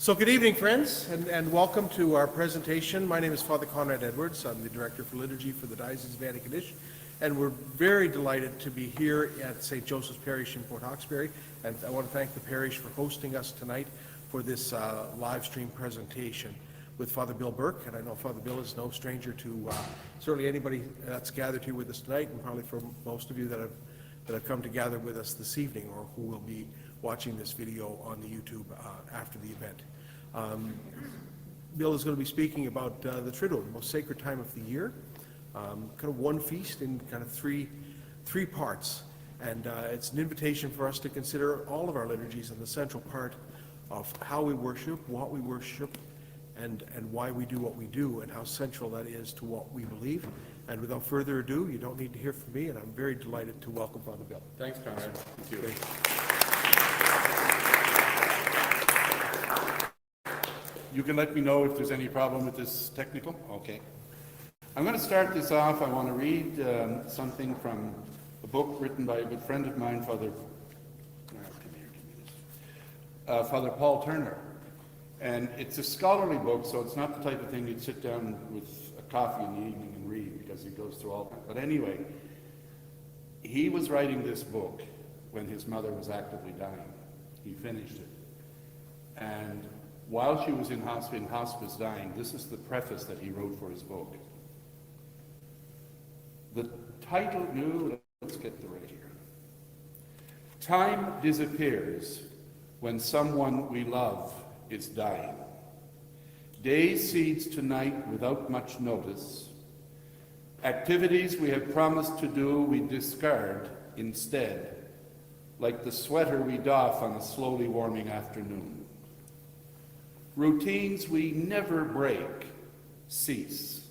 So good evening, friends, and welcome to our presentation. My name is Father Conrad Edwards. I'm the Director for Liturgy for the Diocese of Antigonish, and we're very delighted to be here at St. Joseph's Parish in Port Hawkesbury, and I want to thank the parish for hosting us tonight for this live stream presentation with Father Bill Burke, and I know Father Bill is no stranger to certainly anybody that's gathered here with us tonight, and probably for most of you that have come to gather with us this evening, or who will be watching this video on the YouTube after the event. Bill is going to be speaking about the Triduum, the most sacred time of the year, kind of one feast in kind of three parts, and it's an invitation for us to consider all of our liturgies and the central part of how we worship, what we worship, and why we do what we do, and how central that is to what we believe. And without further ado, you don't need to hear from me, and I'm very delighted to welcome Father Bill. Thanks, Conrad. Thank you. Okay. You can let me know if there's any problem with this technical. Okay. I'm going to start this off. I want to read something from a book written by a good friend of mine, Father Paul Turner. And it's a scholarly book, so it's not the type of thing you'd sit down with a coffee in the evening and read, because he goes through all that. But anyway, he was writing this book when his mother was actively dying. He finished it. And while she was in hospice dying, this is the preface that he wrote for his book. The title, let's get the right here. Time disappears when someone we love is dying. Day cedes to night without much notice. Activities we have promised to do, we discard instead, like the sweater we doff on a slowly warming afternoon. Routines we never break cease.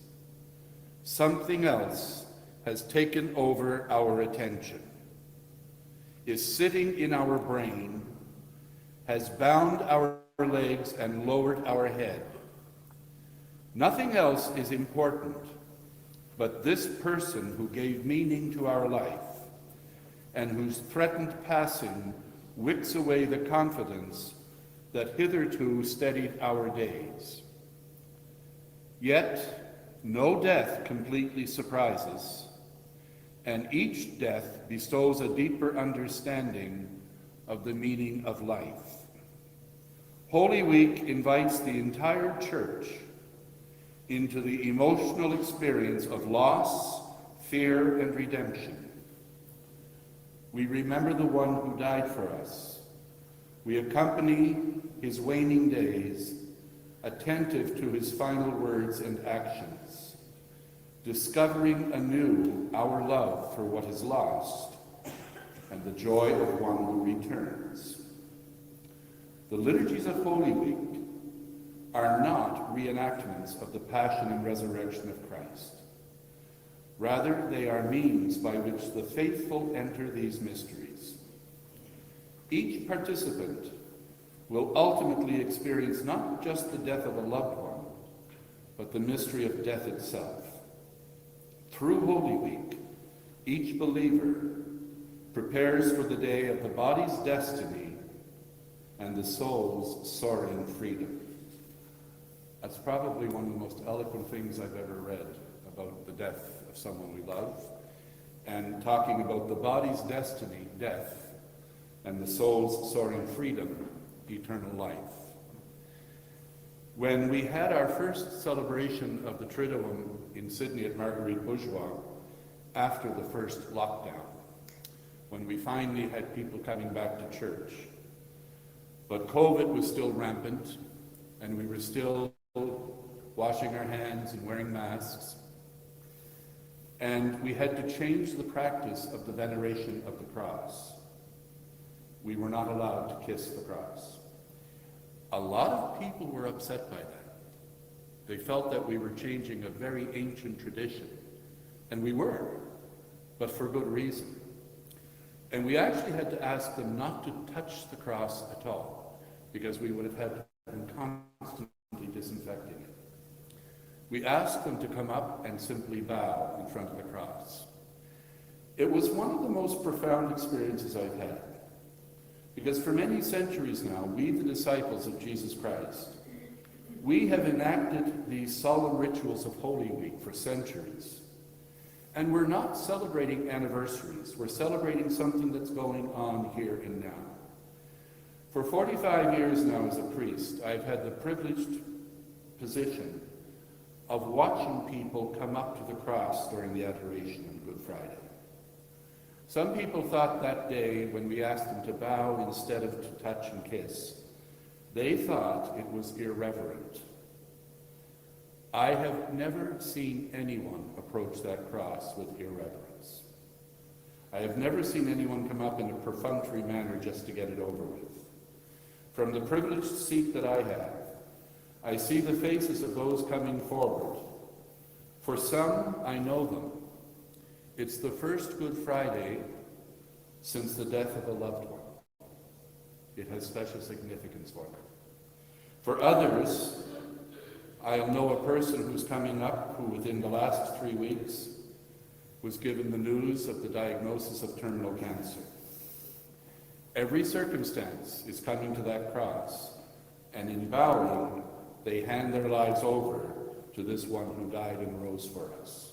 Something else has taken over our attention, is sitting in our brain, has bound our legs and lowered our head. Nothing else is important but this person who gave meaning to our life and whose threatened passing wicks away the confidence that hitherto steadied our days. Yet no death completely surprises, and each death bestows a deeper understanding of the meaning of life. Holy Week invites the entire Church into the emotional experience of loss, fear, and redemption. We remember the one who died for us. We accompany his waning days, attentive to his final words and actions, discovering anew our love for what is lost and the joy of one who returns. The liturgies of Holy Week are not reenactments of the passion and resurrection of Christ. Rather, they are means by which the faithful enter these mysteries. Each participant will ultimately experience not just the death of a loved one, but the mystery of death itself. Through Holy Week, each believer prepares for the day of the body's destiny and the soul's soaring freedom. That's probably one of the most eloquent things I've ever read about the death of someone we love, and talking about the body's destiny, death, and the soul's soaring freedom, eternal life. When we had our first celebration of the Triduum in Sydney at Marguerite Bourgeois, after the first lockdown, when we finally had people coming back to church, but COVID was still rampant, and we were still washing our hands and wearing masks, and we had to change the practice of the veneration of the cross. We were not allowed to kiss the cross. A lot of people were upset by that. They felt that we were changing a very ancient tradition, and we were, but for good reason. And we actually had to ask them not to touch the cross at all, because we would have had them constantly disinfecting it. We asked them to come up and simply bow in front of the cross. It was one of the most profound experiences I've had. Because for many centuries now, we, the disciples of Jesus Christ, we have enacted these solemn rituals of Holy Week for centuries. And we're not celebrating anniversaries. We're celebrating something that's going on here and now. For 45 years now as a priest, I've had the privileged position of watching people come up to the cross during the adoration on Good Friday. Some people thought that day when we asked them to bow instead of to touch and kiss, they thought it was irreverent. I have never seen anyone approach that cross with irreverence. I have never seen anyone come up in a perfunctory manner just to get it over with. From the privileged seat that I have, I see the faces of those coming forward. For some, I know them. It's the first Good Friday since the death of a loved one. It has special significance for them. For others, I'll know a person who's coming up who within the last 3 weeks was given the news of the diagnosis of terminal cancer. Every circumstance is coming to that cross, and in bowing, they hand their lives over to this one who died and rose for us.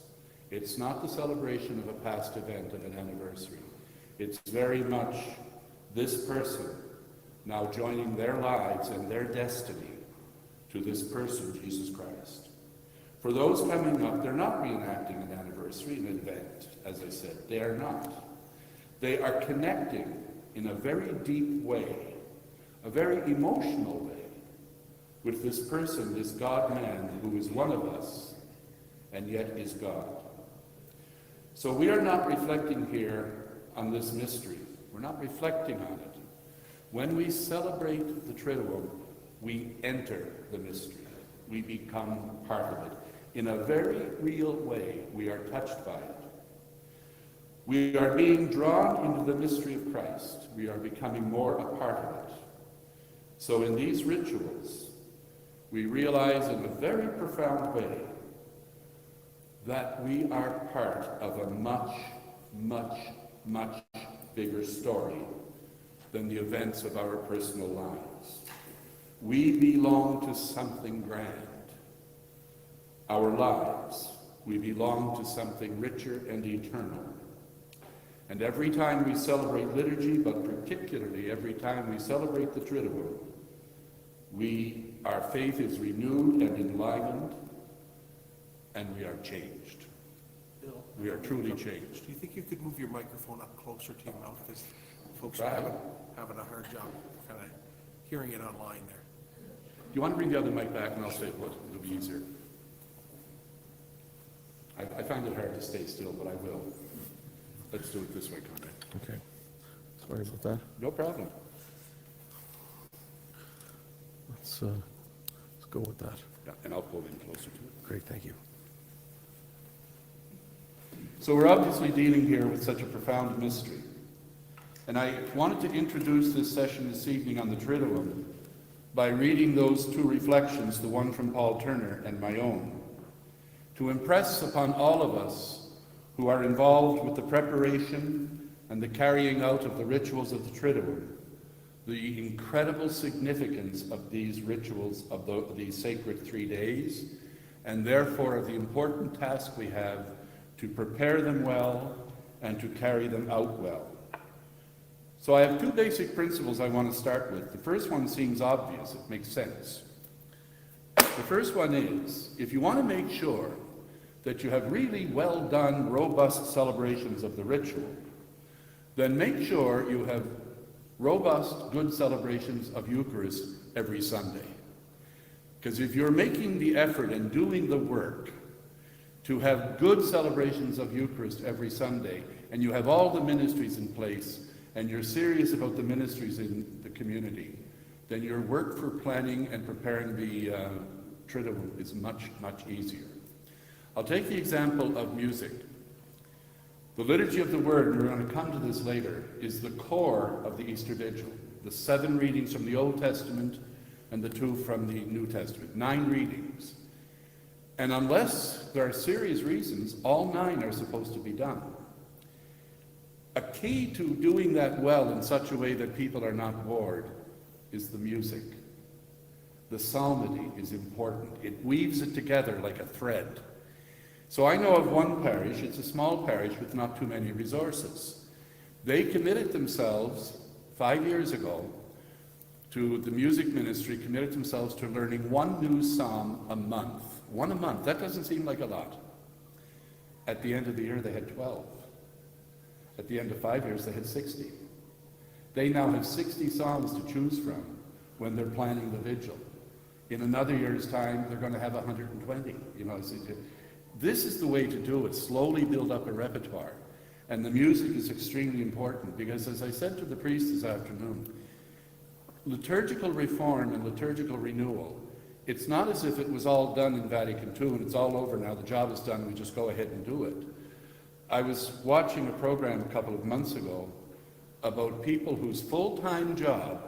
It's not the celebration of a past event, of an anniversary. It's very much this person now joining their lives and their destiny to this person, Jesus Christ. For those coming up, they're not reenacting an anniversary, an event, as I said. They are not. They are connecting in a very deep way, a very emotional way, with this person, this God-man, who is one of us, and yet is God. So we are not reflecting here on this mystery. We're not reflecting on it. When we celebrate the Triduum, we enter the mystery. We become part of it. In a very real way, we are touched by it. We are being drawn into the mystery of Christ. We are becoming more a part of it. So in these rituals, we realize in a very profound way that we are part of a much, much, much bigger story than the events of our personal lives. We belong to something grand. Our lives, we belong to something richer and eternal. And every time we celebrate liturgy, but particularly every time we celebrate the Triduum, our faith is renewed and enlivened, and we are changed. Bill, We are truly changed. do you think you could move your microphone up closer to your mouth? Because folks Try are it. having a hard job kind of hearing it online there. Do you want to bring the other mic back, and I'll say what it'll be easier. I find it hard to stay still, but I will. Let's do it this way, Conrad. Okay. Sorry about that. No problem. Let's go with that. Yeah, and I'll pull in closer to it. Great, thank you. So we're obviously dealing here with such a profound mystery. And I wanted to introduce this session this evening on the Triduum by reading those two reflections, the one from Paul Turner and my own, to impress upon all of us who are involved with the preparation and the carrying out of the rituals of the Triduum, the incredible significance of these rituals, of these sacred 3 days, and therefore of the important task we have to prepare them well and to carry them out well. So I have two basic principles I want to start with. The first one seems obvious, it makes sense. The first one is, if you want to make sure that you have really well done, robust celebrations of the ritual, then make sure you have robust, good celebrations of Eucharist every Sunday. Because if you're making the effort and doing the work to have good celebrations of Eucharist every Sunday, and you have all the ministries in place, and you're serious about the ministries in the community, then your work for planning and preparing the Triduum is much, much easier. I'll take the example of music. The Liturgy of the Word, and we're going to come to this later, is the core of the Easter Vigil. The 7 readings from the Old Testament and the 2 from the New Testament. 9 readings. And unless there are serious reasons, all 9 are supposed to be done. A key to doing that well in such a way that people are not bored is the music. The psalmody is important. It weaves it together like a thread. So I know of one parish, it's a small parish with not too many resources. They committed themselves 5 years ago to the music ministry, committed themselves to learning one new psalm a month. One a month, that doesn't seem like a lot. At the end of the year, they had 12. At the end of 5 years, they had 60. They now have 60 psalms to choose from when they're planning the vigil. In another year's time, they're going to have 120. This is the way to do it. Slowly build up a repertoire. And the music is extremely important because, as I said to the priest this afternoon, liturgical reform and liturgical renewal, it's not as if it was all done in Vatican II and it's all over now, the job is done, we just go ahead and do it. I was watching a program a couple of months ago about people whose full-time job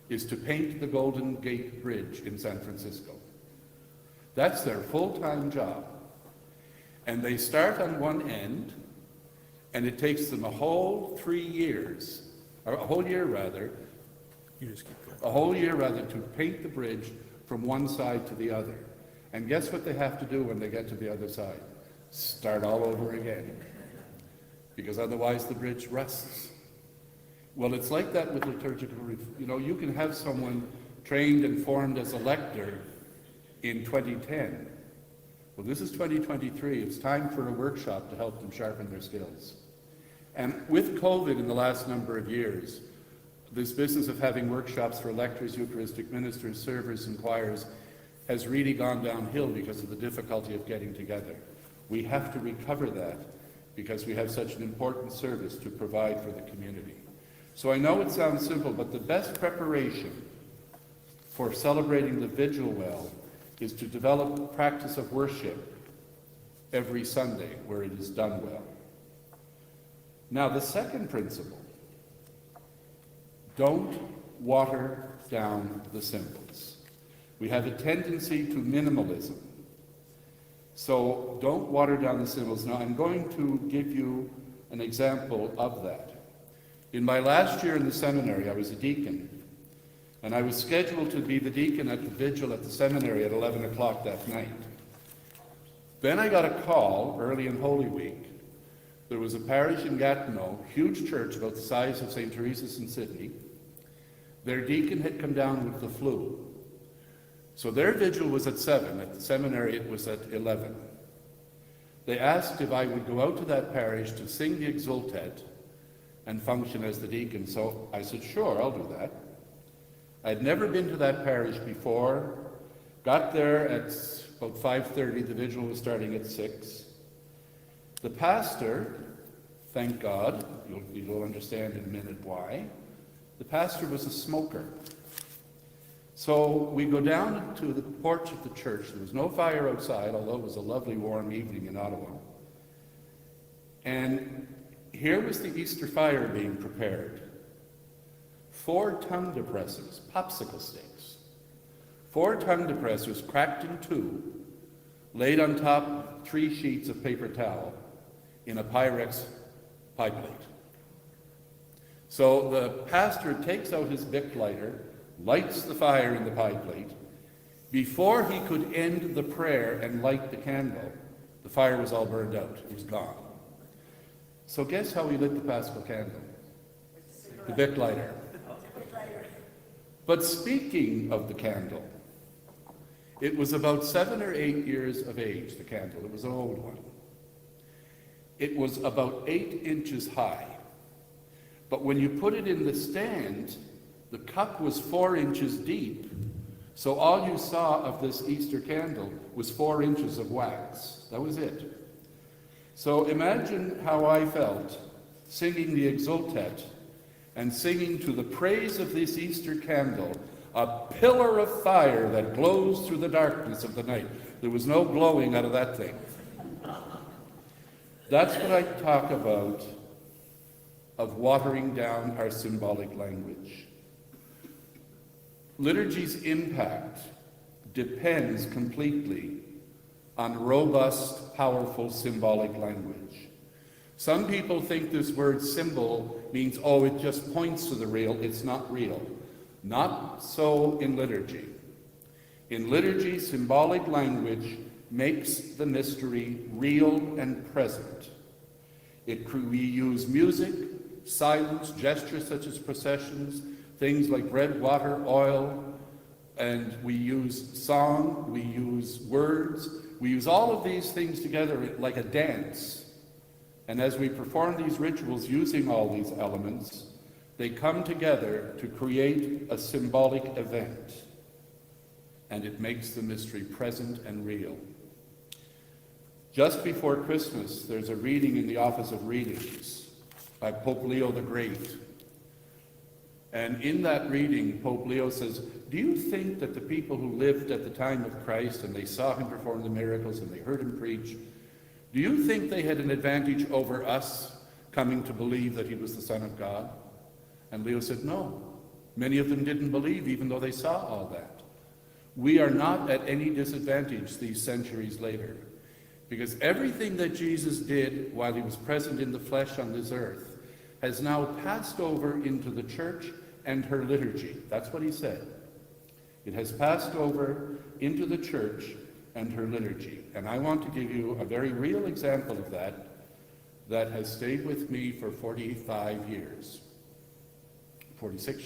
is to paint the Golden Gate Bridge in San Francisco. That's their full-time job. And they start on one end, and it takes them a whole 3 years, or a whole year rather, to paint the bridge from one side to the other. And guess what they have to do when they get to the other side? Start all over again. Because otherwise the bridge rusts. Well, it's like that with liturgical reform. You can have someone trained and formed as a lector in 2010. Well, this is 2023. It's time for a workshop to help them sharpen their skills. And with COVID in the last number of years, this business of having workshops for lectors, Eucharistic ministers, servers, and choirs has really gone downhill because of the difficulty of getting together. We have to recover that because we have such an important service to provide for the community. So I know it sounds simple, but the best preparation for celebrating the vigil well is to develop a practice of worship every Sunday where it is done well. Now, the second principle, don't water down the symbols. We have a tendency to minimalism. So don't water down the symbols. Now, I'm going to give you an example of that. In my last year in the seminary, I was a deacon, and I was scheduled to be the deacon at the vigil at the seminary at 11 o'clock that night. Then I got a call early in Holy Week. There was a parish in Gatineau, huge church about the size of St. Teresa's in Sydney. Their deacon had come down with the flu. So their vigil was at 7. At the seminary, it was at 11. They asked if I would go out to that parish to sing the Exultet and function as the deacon. So I said, sure, I'll do that. I'd never been to that parish before. Got there at about 5:30. The vigil was starting at 6. The pastor, thank God, you'll understand in a minute why, the pastor was a smoker. So we go down to the porch of the church. There was no fire outside, although it was a lovely warm evening in Ottawa. And here was the Easter fire being prepared. 4 tongue depressors, popsicle sticks. 4 tongue depressors cracked in 2, laid on top 3 sheets of paper towel in a Pyrex pie plate. So the pastor takes out his Bic lighter, lights the fire in the pie plate. Before he could end the prayer and light the candle, the fire was all burned out. It was gone. So guess how he lit the Paschal candle? The Bic lighter. But speaking of the candle, it was about 7 or 8 years of age, the candle. It was an old one. It was about 8 inches high. But when you put it in the stand, the cup was 4 inches deep. So all you saw of this Easter candle was 4 inches of wax. That was it. So imagine how I felt singing the Exultet and singing to the praise of this Easter candle, a pillar of fire that glows through the darkness of the night. There was no glowing out of that thing. That's what I talk about of watering down our symbolic language. Liturgy's impact depends completely on robust, powerful symbolic language. Some people think this word symbol means, oh, it just points to the real. It's not real. Not so in liturgy. In liturgy, symbolic language makes the mystery real and present. We use music, silence, gestures such as processions, things like bread, water, oil, and we use song, we use words, we use all of these things together like a dance. And as we perform these rituals using all these elements, they come together to create a symbolic event. And it makes the mystery present and real. Just before Christmas, there's a reading in the Office of Readings by Pope Leo the Great. And in that reading, Pope Leo says, do you think that the people who lived at the time of Christ and they saw him perform the miracles and they heard him preach, do you think they had an advantage over us coming to believe that he was the Son of God? And Leo said, no. Many of them didn't believe even though they saw all that. We are not at any disadvantage these centuries later, because everything that Jesus did while he was present in the flesh on this earth has now passed over into the church and her liturgy. That's what he said. It has passed over into the church and her liturgy. And I want to give you a very real example of that has stayed with me for 46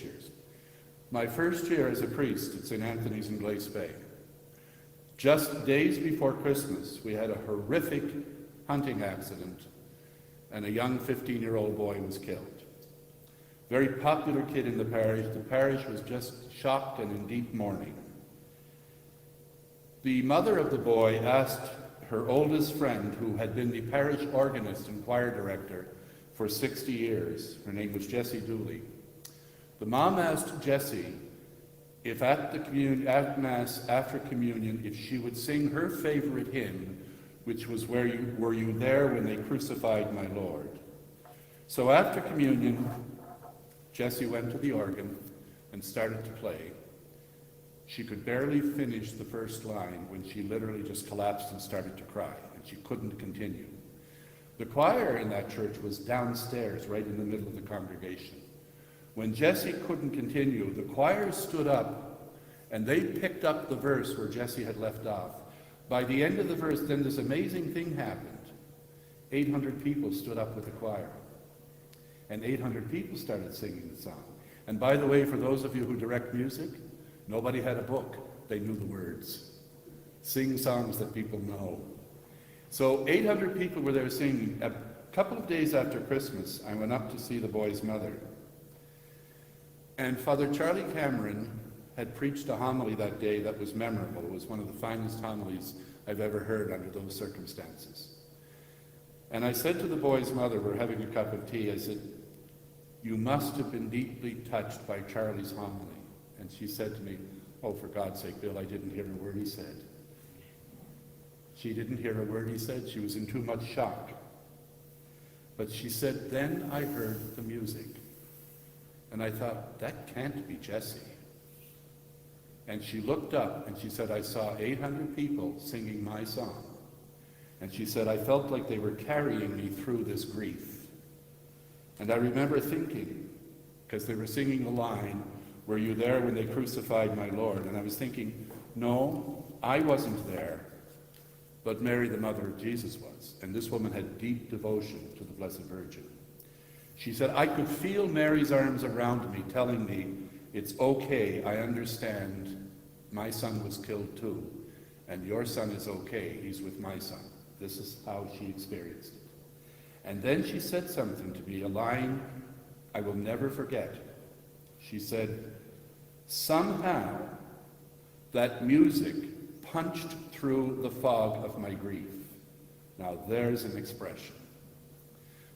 years. My first year as a priest at St. Anthony's in Glace Bay. Just days before Christmas, we had a horrific hunting accident, and a young 15-year-old boy was killed. Very popular kid in the parish. The parish was just shocked and in deep mourning. The mother of the boy asked her oldest friend, who had been the parish organist and choir director for 60 years, her name was Jessie Dooley. The mom asked Jessie if at Mass after communion, if she would sing her favorite hymn, which was Were You There When They Crucified My Lord? So after communion, Jessie went to the organ and started to play. She could barely finish the first line when she literally just collapsed and started to cry, and she couldn't continue. The choir in that church was downstairs, right in the middle of the congregation. When Jessie couldn't continue, the choir stood up, and they picked up the verse where Jessie had left off. By the end of the verse, then this amazing thing happened. 800 people stood up with the choir, and 800 people started singing the song. And by the way, for those of you who direct music, nobody had a book. They knew the words. Sing songs that people know. So 800 people were there singing. A couple of days after Christmas, I went up to see the boy's mother. And Father Charlie Cameron had preached a homily that day that was memorable. It was one of the finest homilies I've ever heard under those circumstances. And I said to the boy's mother, we're having a cup of tea, I said, you must have been deeply touched by Charlie's homily. And she said to me, oh, for God's sake, Bill, I didn't hear a word he said. She didn't hear a word he said. She was in too much shock. But she said, then I heard the music. And I thought, that can't be Jessie. And she looked up and she said, I saw 800 people singing my song. And she said, I felt like they were carrying me through this grief. And I remember thinking, because they were singing the line, were you there when they crucified my Lord? And I was thinking, no, I wasn't there, but Mary, the mother of Jesus, was. And this woman had deep devotion to the Blessed Virgin. She said, I could feel Mary's arms around me, telling me, it's okay, I understand, my son was killed too, and your son is okay, he's with my son. This is how she experienced it. And then she said something to me, a line I will never forget. She said, somehow that music punched through the fog of my grief. Now there's an expression.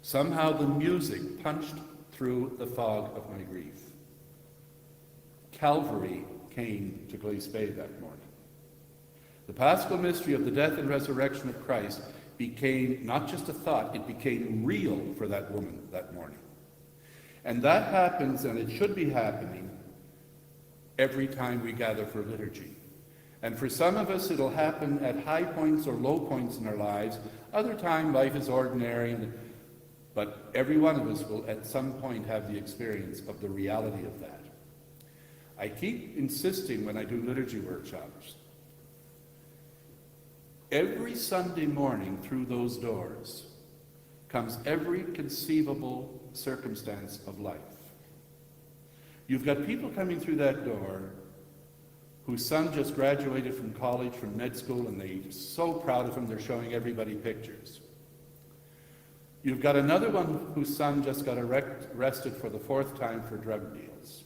Somehow the music punched through the fog of my grief. Calvary came to Glace Bay that morning. The Paschal mystery of the death and resurrection of Christ became not just a thought, it became real for that woman that morning. And that happens, and it should be happening, every time we gather for liturgy. And for some of us, it'll happen. 'Happen' at high points or low points in our lives. Other time, life is ordinary, and we don't feel like But every one of us will at some point have the experience of the reality of that. I keep insisting when I do liturgy workshops, every Sunday morning through those doors comes every conceivable circumstance of life. You've got people coming through that door whose son just graduated from college, from med school, and they're so proud of him they're showing everybody pictures. You've got another one whose son just got arrested for the 4th time for drug deals.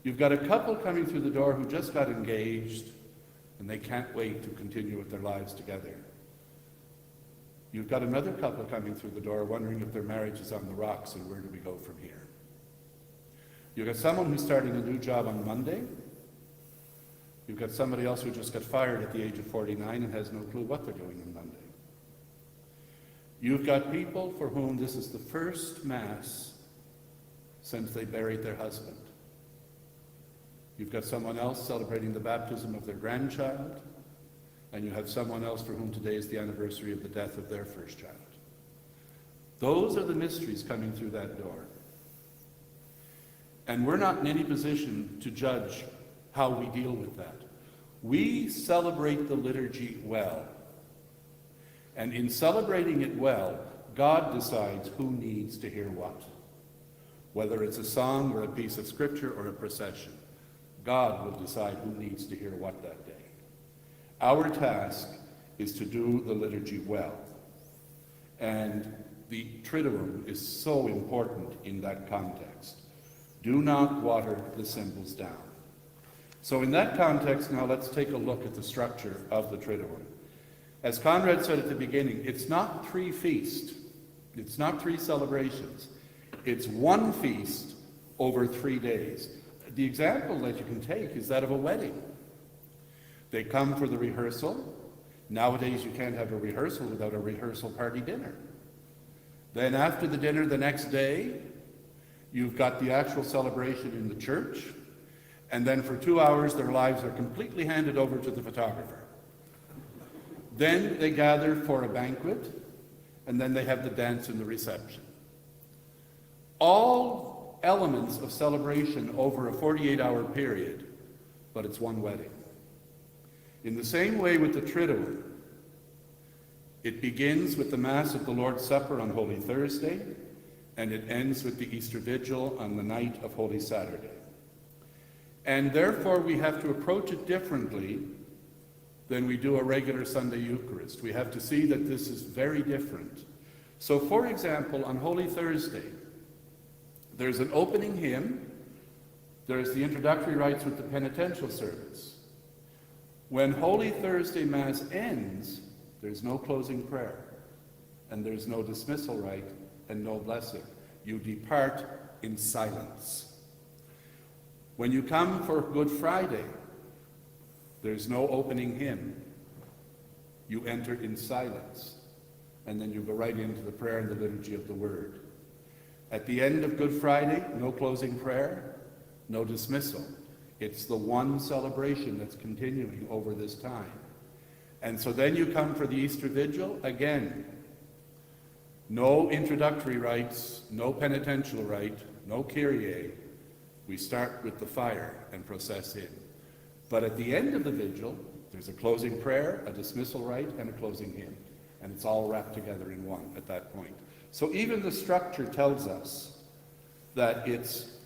You've got a couple coming through the door who just got engaged and they can't wait to continue with their lives together. You've got another couple coming through the door wondering if their marriage is on the rocks and where do we go from here. You've got someone who's starting a new job on Monday. You've got somebody else who just got fired at the age of 49 and has no clue what they're doing on Monday. You've got people for whom this is the first Mass since they buried their husband. You've got someone else celebrating the baptism of their grandchild, and you have someone else for whom today is the anniversary of the death of their first child. Those are the mysteries coming through that door. And we're not in any position to judge how we deal with that. We celebrate the liturgy well. And in celebrating it well, God decides who needs to hear what. Whether it's a song or a piece of scripture or a procession, God will decide who needs to hear what that day. Our task is to do the liturgy well. And the Triduum is so important in that context. Do not water the symbols down. So in that context, now let's take a look at the structure of the Triduum. As Conrad said at the beginning, it's not 3 feasts. It's not 3 celebrations. It's 1 feast over 3 days. The example that you can take is that of a wedding. They come for the rehearsal. Nowadays, you can't have a rehearsal without a rehearsal party dinner. Then after the dinner the next day, you've got the actual celebration in the church. And then for 2 hours, their lives are completely handed over to the photographer. Then they gather for a banquet, and then they have the dance and the reception. All elements of celebration over a 48-hour period, but it's one wedding. In the same way with the Triduum, it begins with the Mass of the Lord's Supper on Holy Thursday, and it ends with the Easter Vigil on the night of Holy Saturday. And therefore, we have to approach it differently than we do a regular Sunday Eucharist. We have to see that this is very different. So, for example, on Holy Thursday, there's an opening hymn, there's the introductory rites with the penitential service. When Holy Thursday Mass ends, there's no closing prayer, and there's no dismissal rite, and no blessing. You depart in silence. When you come for Good Friday, there's no opening hymn. You enter in silence, and then you go right into the prayer and the liturgy of the Word. At the end of Good Friday, no closing prayer, no dismissal. It's the one celebration that's continuing over this time. And so then you come for the Easter Vigil, again, no introductory rites, no penitential rite, no Kyrie. We start with the fire and process in. But at the end of the vigil, there's a closing prayer, a dismissal rite, and a closing hymn. And it's all wrapped together in one at that point. So even the structure tells us that it's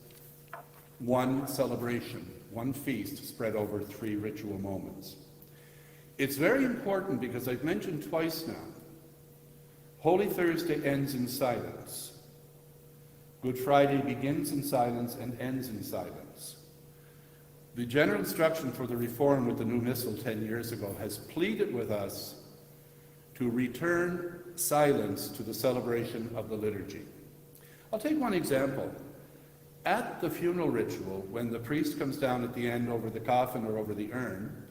one celebration, one feast spread over 3 ritual moments. It's very important because I've mentioned twice now, Holy Thursday ends in silence. Good Friday begins in silence and ends in silence. The general instruction for the Reform with the new Missal 10 years ago has pleaded with us to return silence to the celebration of the liturgy. I'll take one example. At the funeral ritual, when the priest comes down at the end over the coffin or over the urn,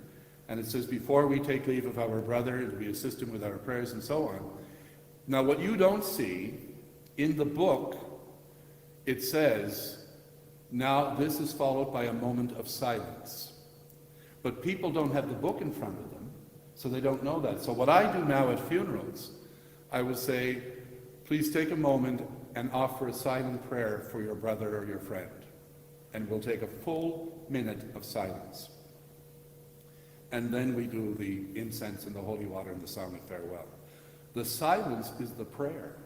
and it says, before we take leave of our brother, we assist him with our prayers and so on. Now, what you don't see, in the book, it says, now this is followed by a moment of silence. But people don't have the book in front of them, so they don't know that. So what I do now at funerals, I will say, please take a moment and offer a silent prayer for your brother or your friend. And we'll take a full minute of silence. And then we do the incense and the holy water and the song of farewell. The silence is the prayer.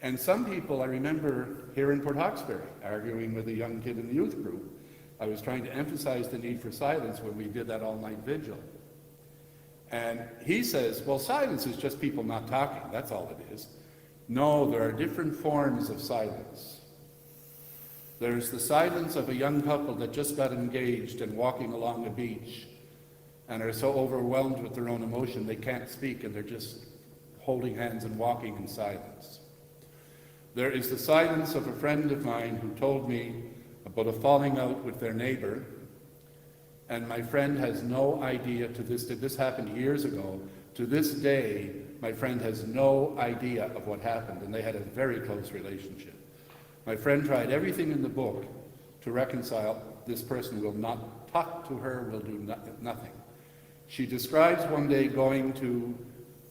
And some people, I remember here in Port Hawkesbury, arguing with a young kid in the youth group. I was trying to emphasize the need for silence when we did that all-night vigil. And he says, well, silence is just people not talking. That's all it is. No, there are different forms of silence. There's the silence of a young couple that just got engaged and walking along a beach and are so overwhelmed with their own emotion they can't speak and they're just holding hands and walking in silence. There is the silence of a friend of mine who told me about a falling out with their neighbor, and my friend has no idea to this day. This happened years ago. To this day, my friend has no idea of what happened, and they had a very close relationship. My friend tried everything in the book to reconcile. This person will not talk to her, will do nothing. She describes one day going to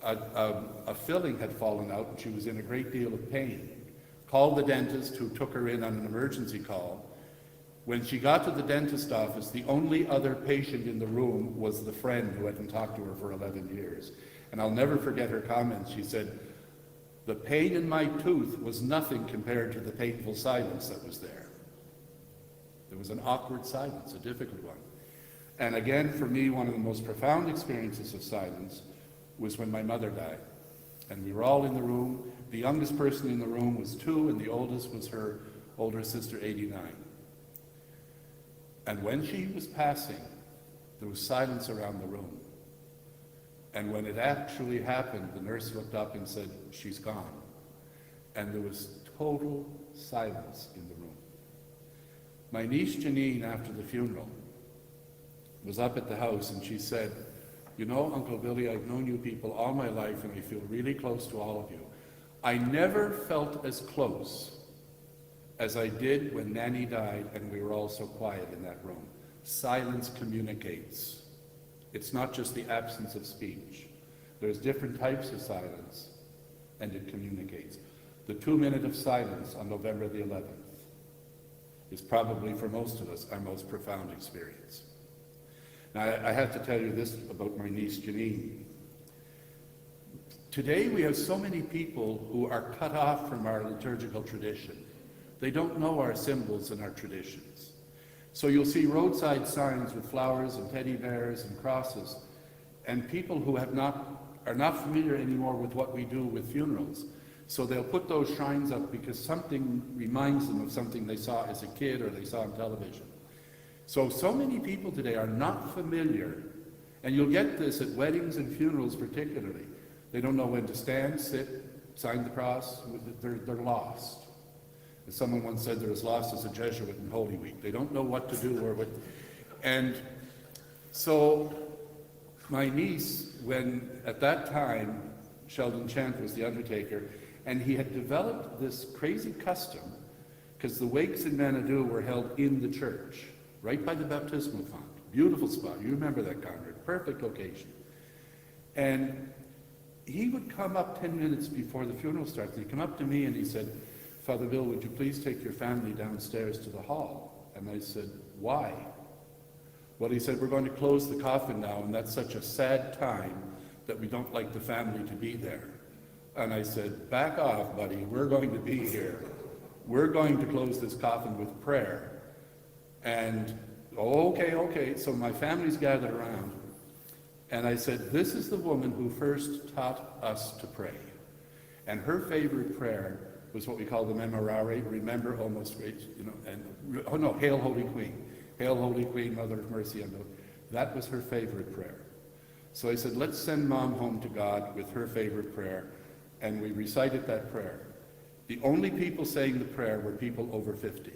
a filling had fallen out, and she was in a great deal of pain. Called the dentist, who took her in on an emergency call. When she got to the dentist office, the only other patient in the room was the friend who hadn't talked to her for 11 years. And I'll never forget her comments. She said, the pain in my tooth was nothing compared to the painful silence that was there. There was an awkward silence, a difficult one. And again, for me, one of the most profound experiences of silence was when my mother died. And we were all in the room. The youngest person in the room was 2, and the oldest was her older sister, 89. And when she was passing, there was silence around the room. And when it actually happened, the nurse looked up and said, she's gone. And there was total silence in the room. My niece Janine, after the funeral, was up at the house, and she said, you know, Uncle Billy, I've known you people all my life, and I feel really close to all of you. I never felt as close as I did when Nanny died and we were all so quiet in that room. Silence communicates. It's not just the absence of speech. There's different types of silence, and it communicates. The 2 minute of silence on November the 11th is probably, for most of us, our most profound experience. Now, I have to tell you this about my niece Janine. Today we have so many people who are cut off from our liturgical tradition. They don't know our symbols and our traditions. So you'll see roadside signs with flowers and teddy bears and crosses, and people who are not familiar anymore with what we do with funerals. So they'll put those shrines up because something reminds them of something they saw as a kid or they saw on television. So many people today are not familiar, and you'll get this at weddings and funerals particularly. They don't know when to stand, sit, sign the cross. They're lost. As someone once said, they're as lost as a Jesuit in Holy Week. They don't know what to do or what. And so my niece, when at that time, Sheldon Chant was the undertaker, and he had developed this crazy custom, because the wakes in Manadoo were held in the church, right by the baptismal font. Beautiful spot. You remember that, Conrad. Perfect location. And he would come up 10 minutes before the funeral starts. He'd come up to me and he said, Father Bill, would you please take your family downstairs to the hall? And I said, why? Well, he said, we're going to close the coffin now, and that's such a sad time that we don't like the family to be there. And I said, back off, buddy. We're going to be here. We're going to close this coffin with prayer. And, okay. So my family's gathered around. And I said, this is the woman who first taught us to pray. And her favorite prayer was what we call the Memorare, remember, almost great, Hail Holy Queen. Hail Holy Queen, Mother of Mercy. That was her favorite prayer. So I said, let's send Mom home to God with her favorite prayer. And we recited that prayer. The only people saying the prayer were people over 50.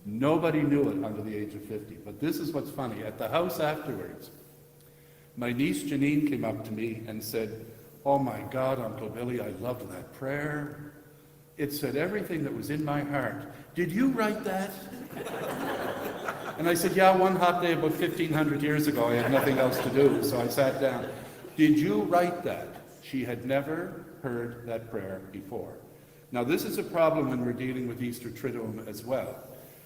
Nobody knew it under the age of 50. But this is what's funny. At the house afterwards, my niece Janine came up to me and said, oh my God, Uncle Billy, I loved that prayer. It said everything that was in my heart. Did you write that? And I said, yeah, one hot day about 1,500 years ago, I had nothing else to do, so I sat down. Did you write that? She had never heard that prayer before. Now, this is a problem when we're dealing with Easter Triduum as well.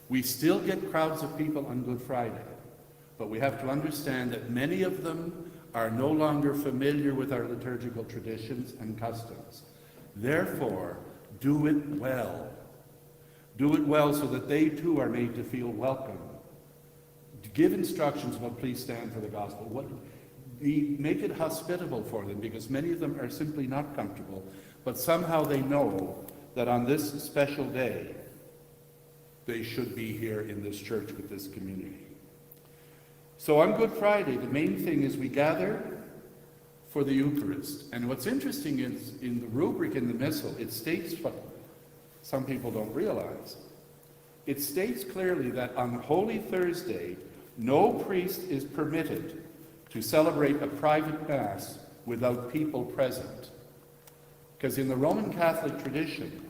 We still get crowds of people on Good Friday, but we have to understand that many of them are no longer familiar with our liturgical traditions and customs. Therefore, do it well. Do it well so that they too are made to feel welcome. Give instructions about please stand for the gospel. Make it hospitable for them, because many of them are simply not comfortable, but somehow they know that on this special day, they should be here in this church with this community. So on Good Friday, the main thing is we gather for the Eucharist. And what's interesting is in the rubric in the Missal, it states what some people don't realize. It states clearly that on Holy Thursday, no priest is permitted to celebrate a private Mass without people present. Because in the Roman Catholic tradition,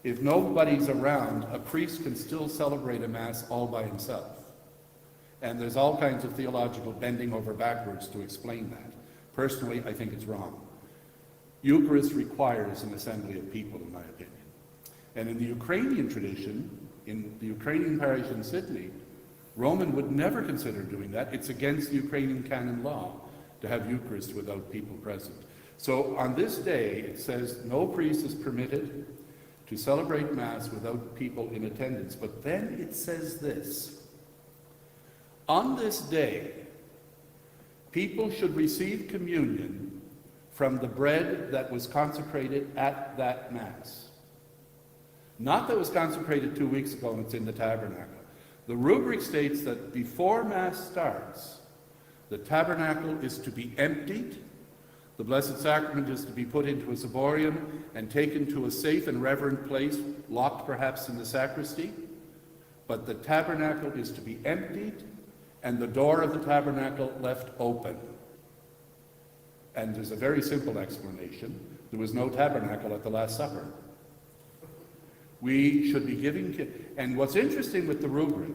if nobody's around, a priest can still celebrate a Mass all by himself. And there's all kinds of theological bending over backwards to explain that. Personally, I think it's wrong. Eucharist requires an assembly of people, in my opinion. And in the Ukrainian tradition, in the Ukrainian parish in Sydney, Roman would never consider doing that. It's against the Ukrainian canon law to have Eucharist without people present. So on this day, it says no priest is permitted to celebrate Mass without people in attendance. But then it says this: on this day, people should receive communion from the bread that was consecrated at that Mass. Not that was consecrated 2 weeks ago and it's in the tabernacle. The rubric states that before Mass starts, the tabernacle is to be emptied, the Blessed Sacrament is to be put into a ciborium and taken to a safe and reverent place, locked perhaps in the sacristy, but the tabernacle is to be emptied and the door of the tabernacle left open. And there's a very simple explanation. There was no tabernacle at the Last Supper. We should be giving, and what's interesting with the rubric,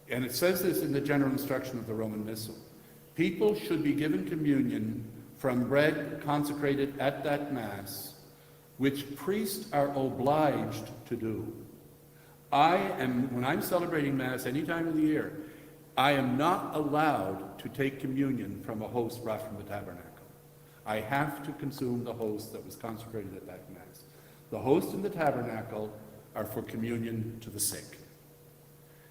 and it says this in the general instruction of the Roman Missal, people should be given communion from bread consecrated at that Mass, which priests are obliged to do. When I'm celebrating Mass any time of the year, I am not allowed to take communion from a host brought from the tabernacle. I have to consume the host that was consecrated at that Mass. The host in the tabernacle are for communion to the sick.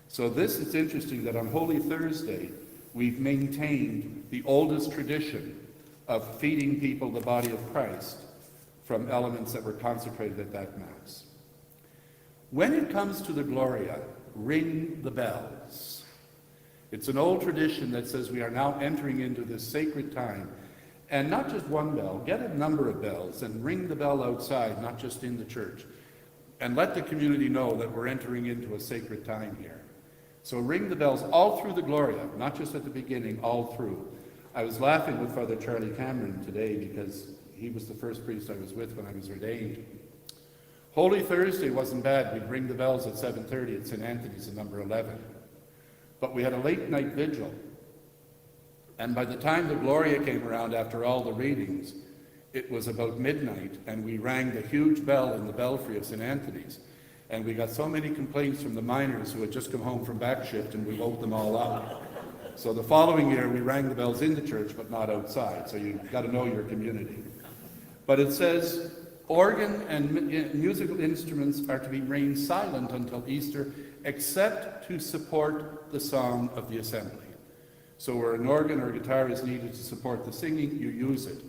So it's interesting that on Holy Thursday, we've maintained the oldest tradition of feeding people the body of Christ from elements that were consecrated at that Mass. When it comes to the Gloria, ring the bells. It's an old tradition that says we are now entering into this sacred time. And not just one bell, get a number of bells and ring the bell outside, not just in the church. And let the community know that we're entering into a sacred time here. So ring the bells all through the Gloria, not just at the beginning, all through. I was laughing with Father Charlie Cameron today because he was the first priest I was with when I was ordained. Holy Thursday wasn't bad. We'd ring the bells at 7:30 at St. Anthony's in number 11. But we had a late night vigil. And by the time the Gloria came around after all the readings, it was about midnight, and we rang the huge bell in the belfry of St. Anthony's. And we got so many complaints from the miners who had just come home from back shift, and we woke them all up. So the following year, we rang the bells in the church, but not outside. So you've got to know your community. But it says, organ and musical instruments are to be remain silent until Easter, except to support the song of the assembly. So where an organ or guitar is needed to support the singing, you use it.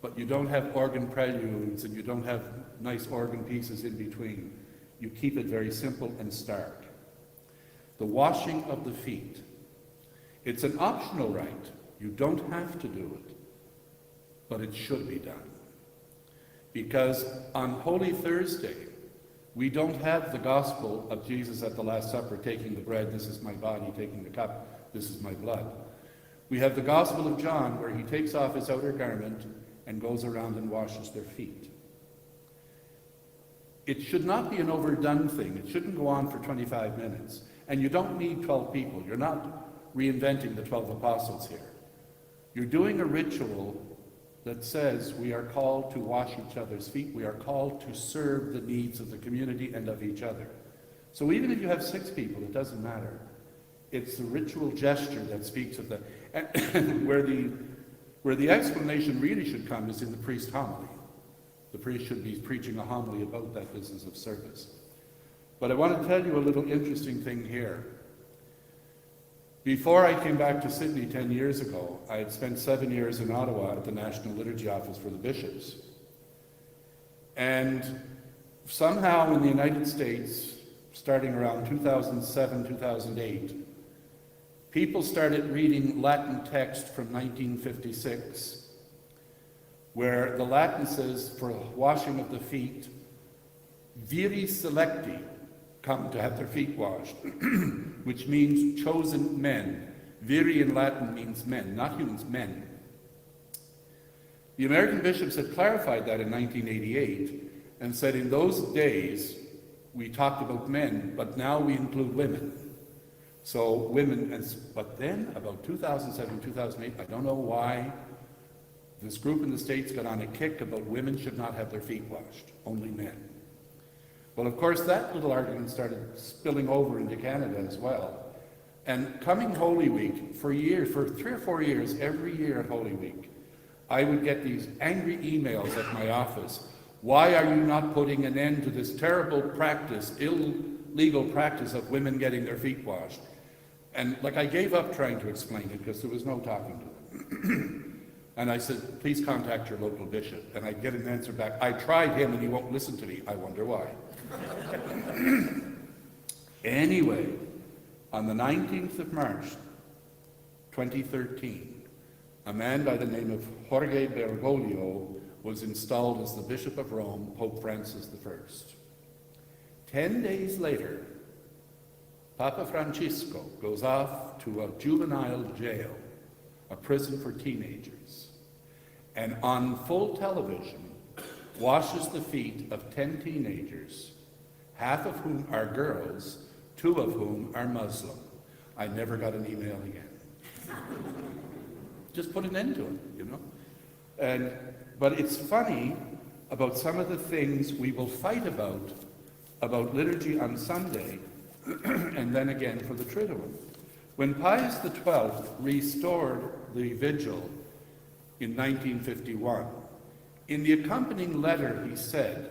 But you don't have organ preludes and you don't have nice organ pieces in between. You keep it very simple and stark. The washing of the feet. It's an optional rite. You don't have to do it, but it should be done. Because on Holy Thursday, we don't have the gospel of Jesus at the Last Supper taking the bread, this is my body, taking the cup, this is my blood. We have the Gospel of John where he takes off his outer garment and goes around and washes their feet. It should not be an overdone thing. It shouldn't go on for 25 minutes. And you don't need 12 people. You're not reinventing the 12 apostles here. You're doing a ritual that says we are called to wash each other's feet. We are called to serve the needs of the community and of each other. So even if you have 6 people, it doesn't matter. It's the ritual gesture that speaks of that. And where the explanation really should come is in the priest homily. The priest should be preaching a homily about that business of service. But I want to tell you a little interesting thing here. Before I came back to Sydney 10 years ago, I had spent 7 years in Ottawa at the National Liturgy Office for the Bishops. And somehow in the United States, starting around 2007, 2008, people started reading Latin text from 1956, where the Latin says, for washing of the feet, viri selecti, come to have their feet washed, which means chosen men. Viri in Latin means men, not humans, men. The American bishops had clarified that in 1988 and said in those days we talked about men, but now we include women. So women, but then about 2007, 2008, I don't know why, this group in the States got on a kick about women should not have their feet washed, only men. Well, of course, that little argument started spilling over into Canada as well. And coming Holy Week, for years, for 3 or 4 years, every year at Holy Week, I would get these angry emails at my office. Why are you not putting an end to this terrible practice, illegal practice of women getting their feet washed? And like I gave up trying to explain it because there was no talking to them. And I said, please contact your local bishop. And I'd get an answer back. I tried him and he won't listen to me. I wonder why. Anyway, on the 19th of March, 2013, a man by the name of Jorge Bergoglio was installed as the Bishop of Rome, Pope Francis I. 10 days later, Papa Francisco goes off to a juvenile jail, a prison for teenagers, and on full television washes the feet of 10 teenagers, half of whom are girls, 2 of whom are Muslim. I never got an email again. Just put an end to it, you know? But it's funny about some of the things we will fight about liturgy on Sunday, and then again for the Triduum. When Pius XII restored the vigil in 1951, in the accompanying letter he said,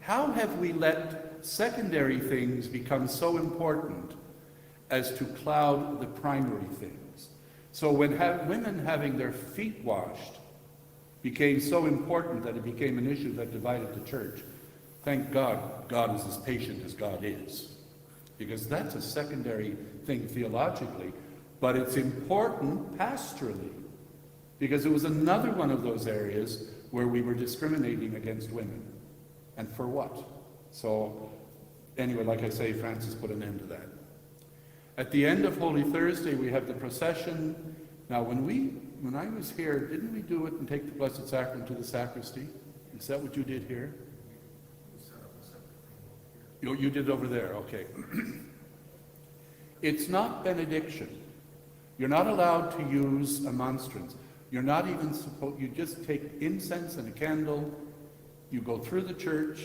how have we let secondary things become so important as to cloud the primary things? So when women having their feet washed became so important that it became an issue that divided the church, thank God, God is as patient as God is. Because that's a secondary thing theologically, but it's important pastorally, because it was another one of those areas where we were discriminating against women. And for what? So anyway, like I say, Francis put an end to that. At the end of Holy Thursday, we have the procession. Now, when I was here, didn't we do it and take the Blessed Sacrament to the sacristy? Is that what you did here? You did over there, okay. It's not benediction. You're not allowed to use a monstrance. You're not even supposed, you just take incense and a candle, you go through the church,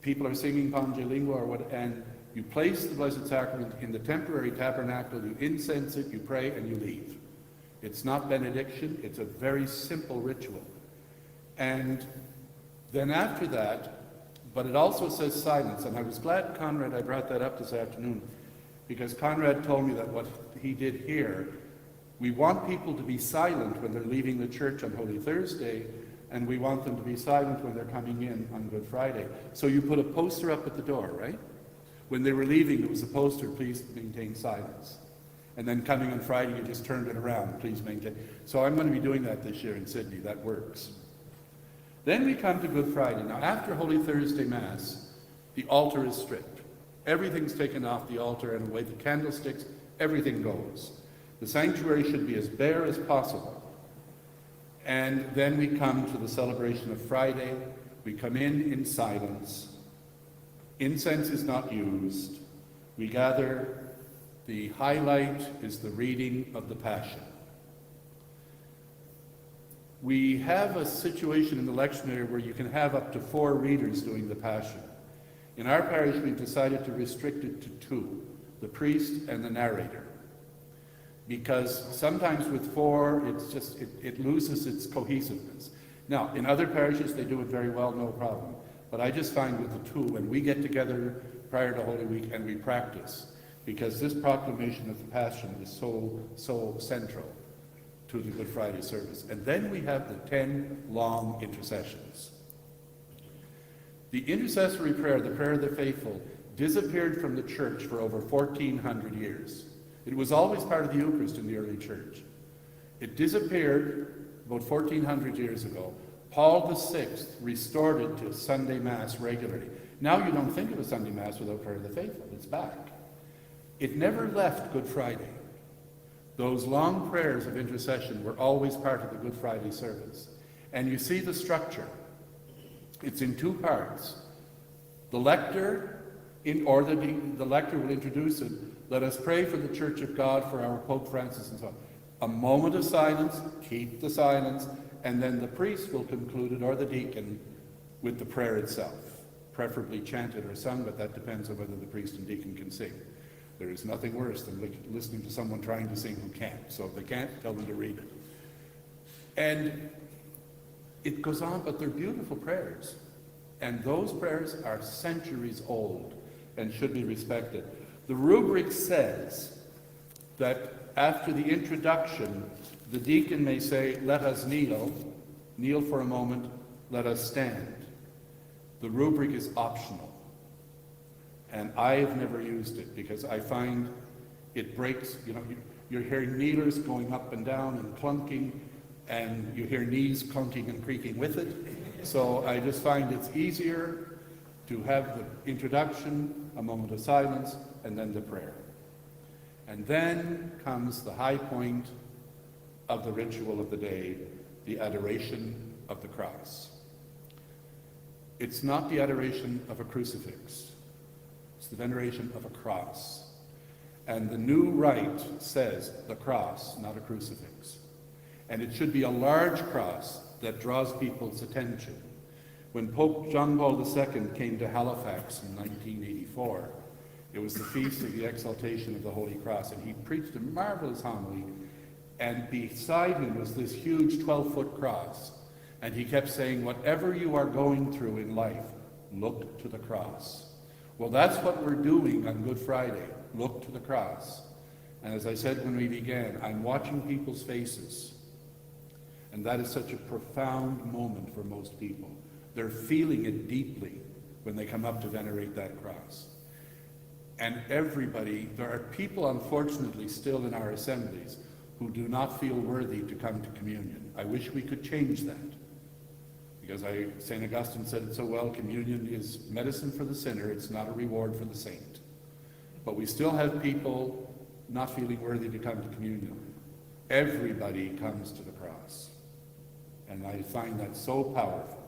people are singing Pange Lingua or what, and you place the Blessed Sacrament in the temporary tabernacle, you incense it, you pray, and you leave. It's not benediction, it's a very simple ritual. And then after that, but it also says silence, and I was glad, Conrad, I brought that up this afternoon, because Conrad told me that what he did here, we want people to be silent when they're leaving the church on Holy Thursday, and we want them to be silent when they're coming in on Good Friday. So you put a poster up at the door, right? When they were leaving, it was a poster, please maintain silence. And then coming on Friday, you just turned it around, please maintain. So I'm going to be doing that this year in Sydney, that works. Then we come to Good Friday. Now, after Holy Thursday Mass, the altar is stripped. Everything's taken off the altar and away the candlesticks, everything goes. The sanctuary should be as bare as possible. And then we come to the celebration of Friday. We come in silence. Incense is not used. We gather. The highlight is the reading of the Passion. We have a situation in the lectionary where you can have up to 4 readers doing the Passion. In our parish, we've decided to restrict it to 2, the priest and the narrator. Because sometimes with 4, it loses its cohesiveness. Now, in other parishes, they do it very well, no problem. But I just find with the 2, when we get together prior to Holy Week and we practice, because this proclamation of the Passion is so central to the Good Friday service. And then we have the 10 long intercessions. The intercessory prayer, the prayer of the faithful, disappeared from the church for over 1,400 years. It was always part of the Eucharist in the early church. It disappeared about 1,400 years ago. Paul VI restored it to Sunday Mass regularly. Now you don't think of a Sunday Mass without prayer of the faithful. It's back. It never left Good Friday. Those long prayers of intercession were always part of the Good Friday service. And you see the structure. It's in 2 parts. The lector, the lector will introduce it. Let us pray for the Church of God, for our Pope Francis, and so on. A moment of silence, keep the silence, and then the priest will conclude it, or the deacon, with the prayer itself. Preferably chanted or sung, but that depends on whether the priest and deacon can sing. There is nothing worse than listening to someone trying to sing who can't. So if they can't, tell them to read it. And it goes on, but they're beautiful prayers. And those prayers are centuries old and should be respected. The rubric says that after the introduction, the deacon may say, let us kneel for a moment, let us stand. The rubric is optional. And I've never used it because I find it breaks, you're hearing kneelers going up and down and clunking, and you hear knees clunking and creaking with it. So I just find it's easier to have the introduction, a moment of silence, and then the prayer. And then comes the high point of the ritual of the day, the adoration of the cross. It's not the adoration of a crucifix. It's the veneration of a cross. And the new rite says the cross, not a crucifix. And it should be a large cross that draws people's attention. When Pope John Paul II came to Halifax in 1984, it was the Feast of the Exaltation of the Holy Cross, and he preached a marvelous homily, and beside him was this huge 12-foot cross. And he kept saying, whatever you are going through in life, look to the cross. Well, that's what we're doing on Good Friday. Look to the cross. And as I said when we began, I'm watching people's faces. And that is such a profound moment for most people. They're feeling it deeply when they come up to venerate that cross. And everybody, there are people, unfortunately, still in our assemblies who do not feel worthy to come to communion. I wish we could change that. Because St. Augustine said it so well, communion is medicine for the sinner, it's not a reward for the saint. But we still have people not feeling worthy to come to communion. Everybody comes to the cross. And I find that so powerful.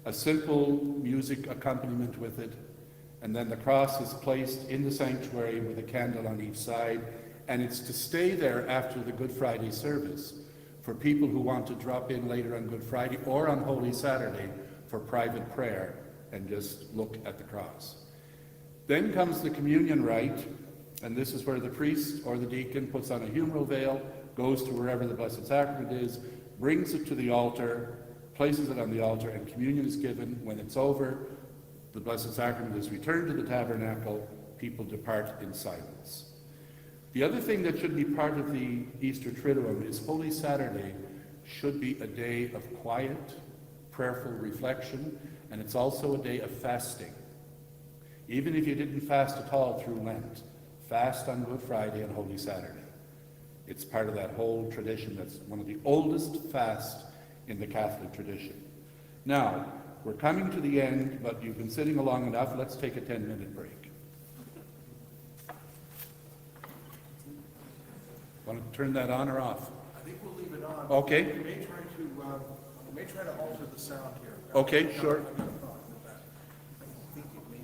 A simple music accompaniment with it, and then the cross is placed in the sanctuary with a candle on each side, and it's to stay there after the Good Friday service for people who want to drop in later on Good Friday or on Holy Saturday for private prayer and just look at the cross. Then comes the communion rite, and this is where the priest or the deacon puts on a humeral veil, goes to wherever the Blessed Sacrament is, brings it to the altar, places it on the altar, and communion is given. When it's over, the Blessed Sacrament is returned to the tabernacle, people depart in silence. The other thing that should be part of the Easter Triduum is Holy Saturday should be a day of quiet, prayerful reflection, and it's also a day of fasting. Even if you didn't fast at all through Lent, fast on Good Friday and Holy Saturday. It's part of that whole tradition that's one of the oldest fasts in the Catholic tradition. Now, we're coming to the end, but you've been sitting long enough. Let's take a 10-minute break. Want to turn that on or off? I think we'll leave it on. Okay. We may try to alter the sound here. Okay, sure. I've got a thought with that. I think it may be.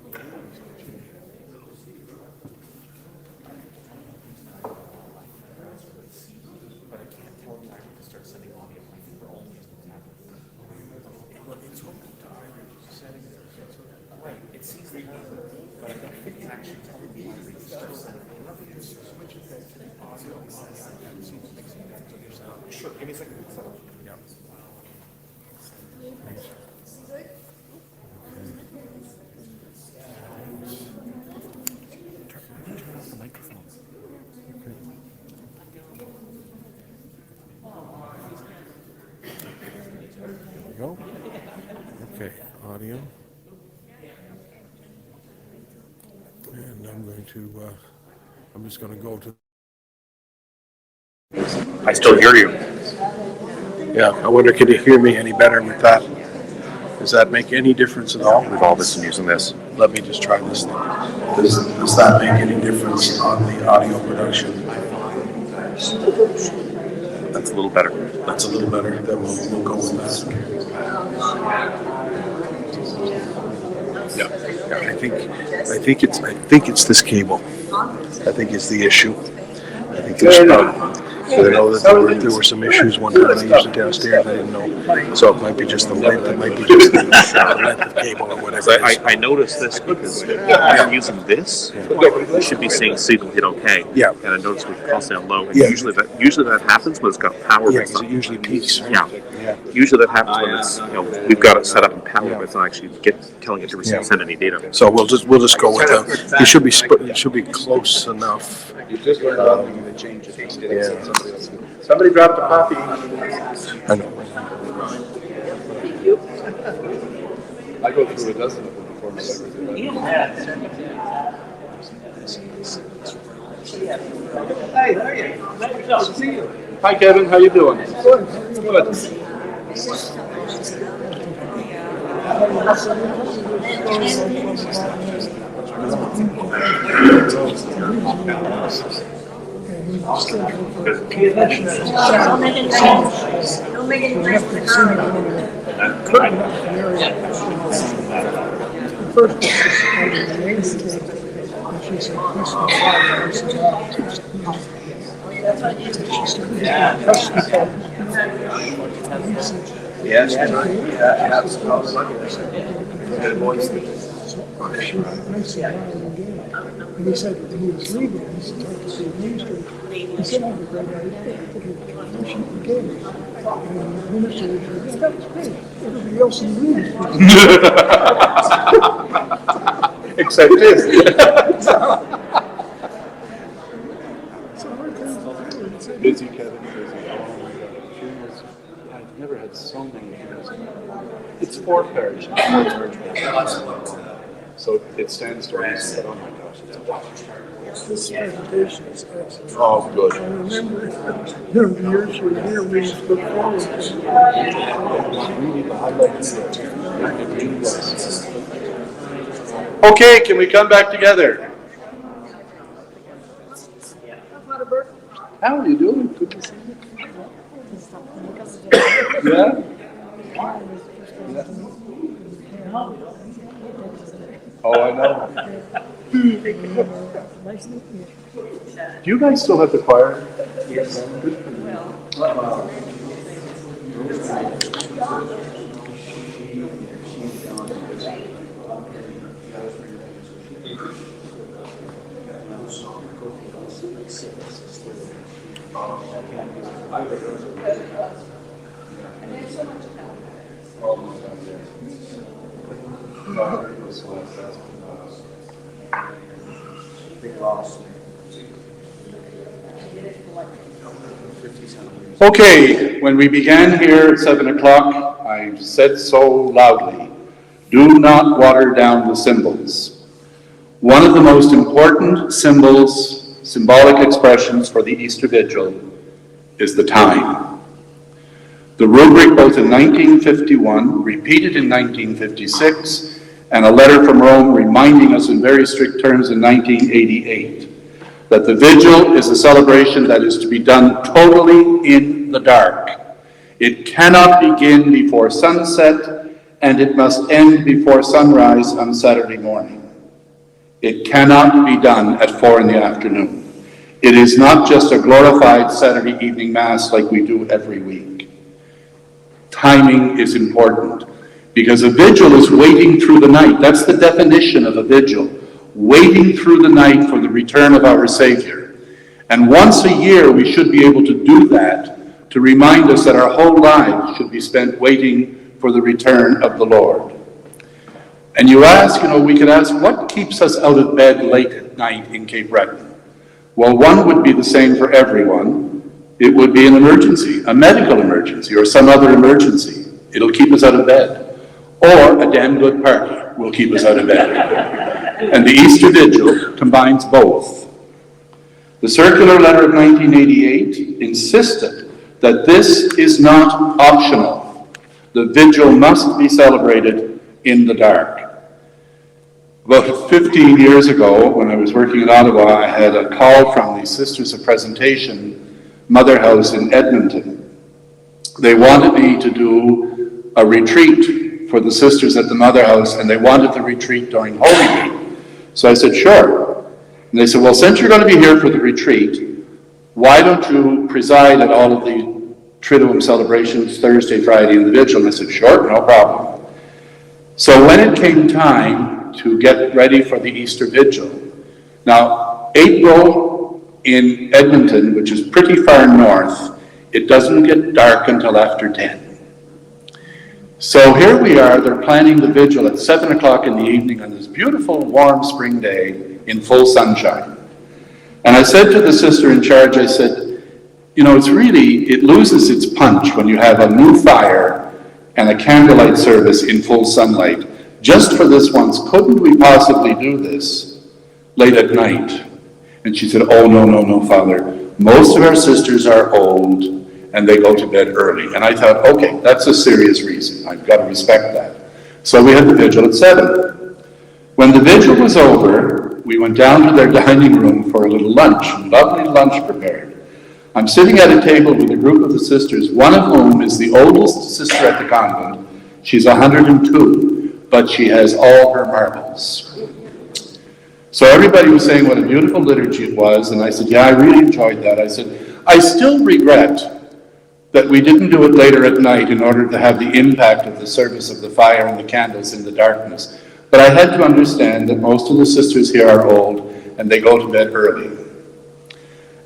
But I can't tell if I can start sending audio. Sure, give me a second. Yeah. There we go. Okay, audio. And I'm just going to go to. I still hear you. Yeah, I wonder, can you hear me any better with that? Does that make any difference at all? We've all been using this. Let me just try this thing. Does that make any difference on the audio production? That's a little better. That's a little better. Then we'll go with that. Yeah, I think it's this cable. I think it's the issue. I think there's I know that there were some issues one time I used it downstairs. I didn't know, so it might be just the length. It might be just the length of cable or whatever. So I noticed this because I'm using this. You should be seeing signal hit okay. Yeah. And I noticed we're constantly on low. And Yeah. usually that happens when it's got power. Yeah, but it's because not. it usually peaks. Right? Yeah. Usually that happens when it's we've got it set up in power, but it's not actually telling it to send any data. So we'll just go with that. It should be it should be close enough. You just learned about me to change it. Yeah. Somebody dropped a coffee. I know. I go through a dozen of them before my Hey, there you are. Nice to see you. Hi, Kevin. How you doing? Good. Don't make any sense. Don't make any sense to comment. First, and she said, "This is why this is out." She started Yes. Good voice. and he said, when he was leaving, he said, "Talk to the administrator." He said, "I have a great idea. I put her commission again." And the administrator said, "Yeah, that was great. Everybody else in the room is Except this. Busy, Kevin, busy. Funerals. I've never had so many funerals. It's 4 parishes. So it stands to reason, but oh my gosh, it's a lot. This presentation is excellent. Oh, good. I remember the years we were here, we used to look forward to it. Really the highlight of it. It really was. Okay, can we come back together? How are you doing? Good to see you. Yeah? Oh, I know. Do you guys still have the choir? Yes. Good for you. Okay, when we began here at 7 o'clock, I said so loudly, do not water down the symbols. One of the most important symbols, symbolic expressions for the Easter Vigil is the time. The rubric, both in 1951, repeated in 1956, and a letter from Rome reminding us in very strict terms in 1988 that the vigil is a celebration that is to be done totally in the dark. It cannot begin before sunset, and it must end before sunrise on Saturday morning. It cannot be done at 4 in the afternoon. It is not just a glorified Saturday evening Mass like we do every week. Timing is important, because a vigil is waiting through the night. That's the definition of a vigil. Waiting through the night for the return of our Savior. And once a year, we should be able to do that to remind us that our whole lives should be spent waiting for the return of the Lord. And you ask, we could ask, what keeps us out of bed late at night in Cape Breton? Well, one would be the same for everyone. It would be an emergency, a medical emergency, or some other emergency. It'll keep us out of bed. Or a damn good party will keep us out of bed. And the Easter Vigil combines both. The circular letter of 1988 insisted that this is not optional. The vigil must be celebrated in the dark. About 15 years ago, when I was working in Ottawa, I had a call from the Sisters of Presentation Mother House in Edmonton. They wanted me to do a retreat for the sisters at the Mother House, and they wanted the retreat during Holy Week. So I said, sure. And they said, well, since you're going to be here for the retreat, why don't you preside at all of the Triduum celebrations, Thursday, Friday, and the Vigil? And I said, sure, no problem. So when it came time to get ready for the Easter Vigil, now, April in Edmonton, which is pretty far north, it doesn't get dark until after 10. So here we are, they're planning the vigil at 7 o'clock in the evening on this beautiful warm spring day in full sunshine. And I said to the sister in charge, I said, it loses its punch when you have a new fire and a candlelight service in full sunlight. Just for this once, couldn't we possibly do this late at night? And she said, oh, no, Father. Most of our sisters are old and they go to bed early. And I thought, okay, that's a serious reason. I've got to respect that. So we had the vigil at 7. When the vigil was over, we went down to their dining room for a little lunch, lovely lunch prepared. I'm sitting at a table with a group of the sisters, one of whom is the oldest sister at the convent. She's 102, but she has all her marbles. So everybody was saying what a beautiful liturgy it was, and I said, yeah, I really enjoyed that. I said, I still regret that we didn't do it later at night in order to have the impact of the service of the fire and the candles in the darkness. But I had to understand that most of the sisters here are old, and they go to bed early.